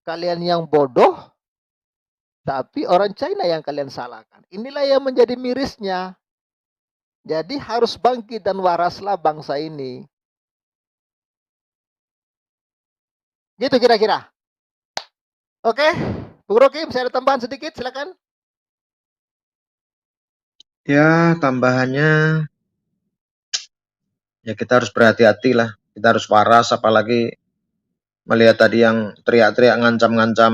Kalian yang bodoh, tapi orang China yang kalian salahkan. Inilah yang menjadi mirisnya. Jadi harus bangkit dan waraslah bangsa ini. Gitu kira-kira. Oke, Bung Rocky, bisa ada tambahan sedikit, silakan. Ya, tambahannya ya kita harus berhati-hati lah. Kita harus waras, apalagi melihat tadi yang teriak-teriak ngancam-ngancam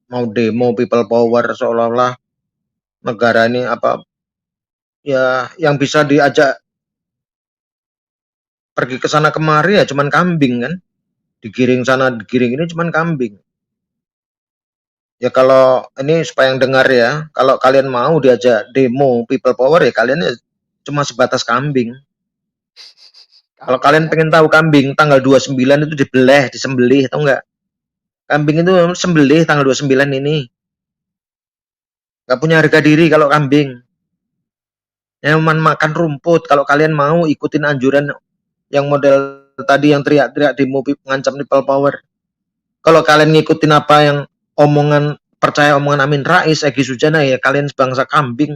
mau demo people power, seolah-olah negara ini apa ya yang bisa diajak pergi ke sana kemari ya cuman kambing kan. Digiring sana digiring ini cuman kambing. Ya kalau ini supaya yang dengar ya, kalau kalian mau diajak demo people power ya kalian ya cuma sebatas kambing. Kalau kalian pengen tahu kambing tanggal 29 itu disembelih atau enggak? Kambing itu sembelih tanggal 29 ini. Enggak punya harga diri kalau kambing. Yang makan rumput. Kalau kalian mau ikutin anjuran yang model tadi yang teriak-teriak demo mengancam people power. Kalau kalian ngikutin apa yang percaya omongan Amin Rais, Egy Sujana ya kalian sebangsa kambing.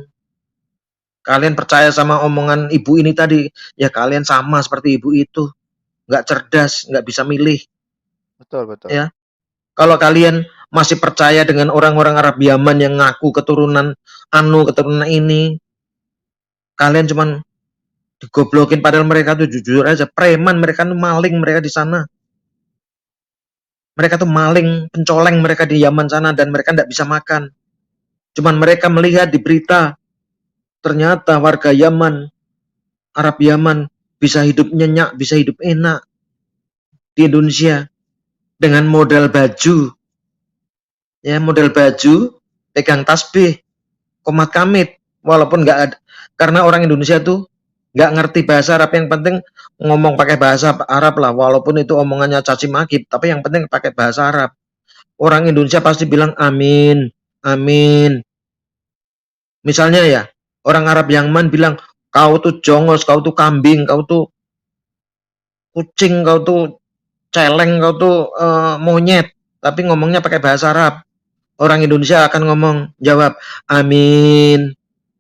Kalian percaya sama omongan ibu ini tadi, ya kalian sama seperti ibu itu. Nggak cerdas, nggak bisa milih. Betul. Ya. Kalau kalian masih percaya dengan orang-orang Arab Yaman yang ngaku keturunan ini, kalian cuman digoblokin padahal mereka tuh jujur aja preman, mereka tuh maling mereka di sana. Mereka tuh maling, pencoleng mereka di Yaman sana dan mereka nggak bisa makan. Cuman mereka melihat di berita ternyata warga Yaman, Arab Yaman bisa hidup nyenyak, bisa hidup enak di Indonesia dengan modal baju. Ya, model baju, pegang tasbih, komat kamit, walaupun nggak ada, karena orang Indonesia tuh nggak ngerti bahasa Arab, yang penting ngomong pakai bahasa Arab lah, walaupun itu omongannya caci maki, tapi yang penting pakai bahasa Arab. Orang Indonesia pasti bilang amin, amin. Misalnya ya, orang Arab Yaman bilang, kau tuh jongos, kau tuh kambing, kau tuh kucing, kau tuh celeng, kau tuh monyet, tapi ngomongnya pakai bahasa Arab. Orang Indonesia akan ngomong, jawab, amin,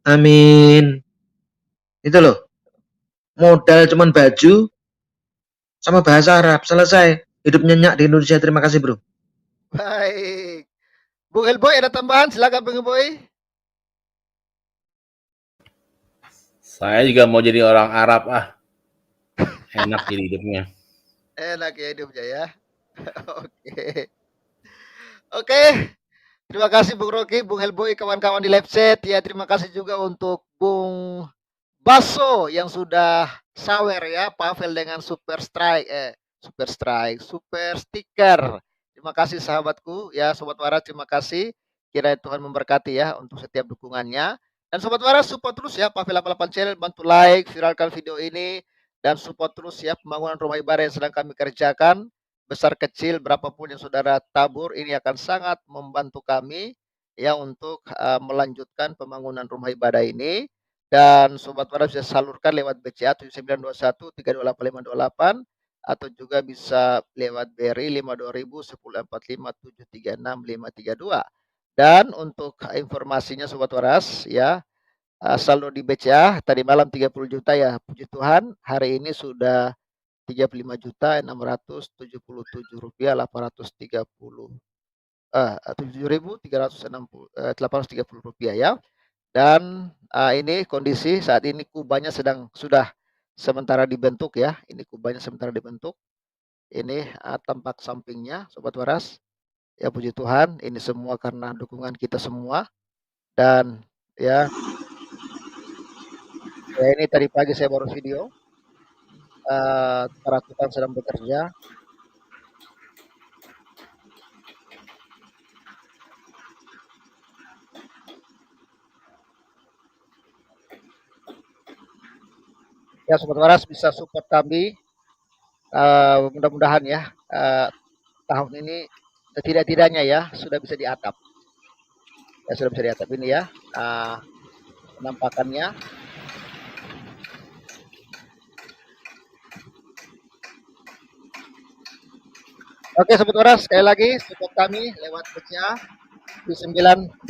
amin. Itu loh. Modal cuman baju sama bahasa Arab. Selesai. Hidup nyenyak di Indonesia. Terima kasih, bro. Baik. Bung Helboy ada tambahan? Silakan Bung Helboy. Saya juga mau jadi orang Arab ah. Enak jadi hidupnya. Enak ya hidupnya ya. Oke. Oke. Terima kasih Bung Rocky, Bung Helboy, kawan-kawan di live chat. Ya, terima kasih juga untuk Bung Baso yang sudah sawer ya, Pavel dengan super stiker. Terima kasih sahabatku ya, Sobat Waras, terima kasih. Kiranya Tuhan memberkati ya untuk setiap dukungannya. Dan Sobat Waras, support terus ya Pavel 88 Channel, bantu like, viralkan video ini dan support terus ya pembangunan rumah ibadah yang sedang kami kerjakan. Besar kecil berapapun yang saudara tabur, ini akan sangat membantu kami ya untuk melanjutkan pembangunan rumah ibadah ini. Dan Sobat Waras bisa salurkan lewat BCA 7921 328528 atau juga bisa lewat BRI 52.000 1045 736 532. Dan untuk informasinya Sobat Waras ya, saldo di BCA tadi malam 30 juta ya, puji Tuhan hari ini sudah 35.677 rupiah 830 7.830 rupiah ya. Dan ini kondisi saat ini kubahnya sudah sementara dibentuk ya. Ini kubahnya sementara dibentuk. Ini tampak sampingnya Sobat Waras. Ya puji Tuhan, ini semua karena dukungan kita semua. Dan ya ini tadi pagi saya baru video. Para tukang sedang bekerja. Ya Sobat Waras bisa support kami, mudah-mudahan ya tahun ini setidak-tidaknya ya sudah bisa diatap. Ya sudah bisa diatap ini ya penampakannya. Oke Sobat Waras, sekali lagi support kami lewat BCA di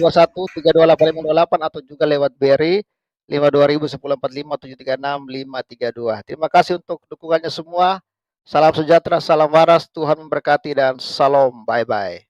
921328528 atau juga lewat BRI 52.000 1045 736 532. Terima kasih untuk dukungannya semua. Salam sejahtera, salam waras, Tuhan memberkati dan salam bye-bye.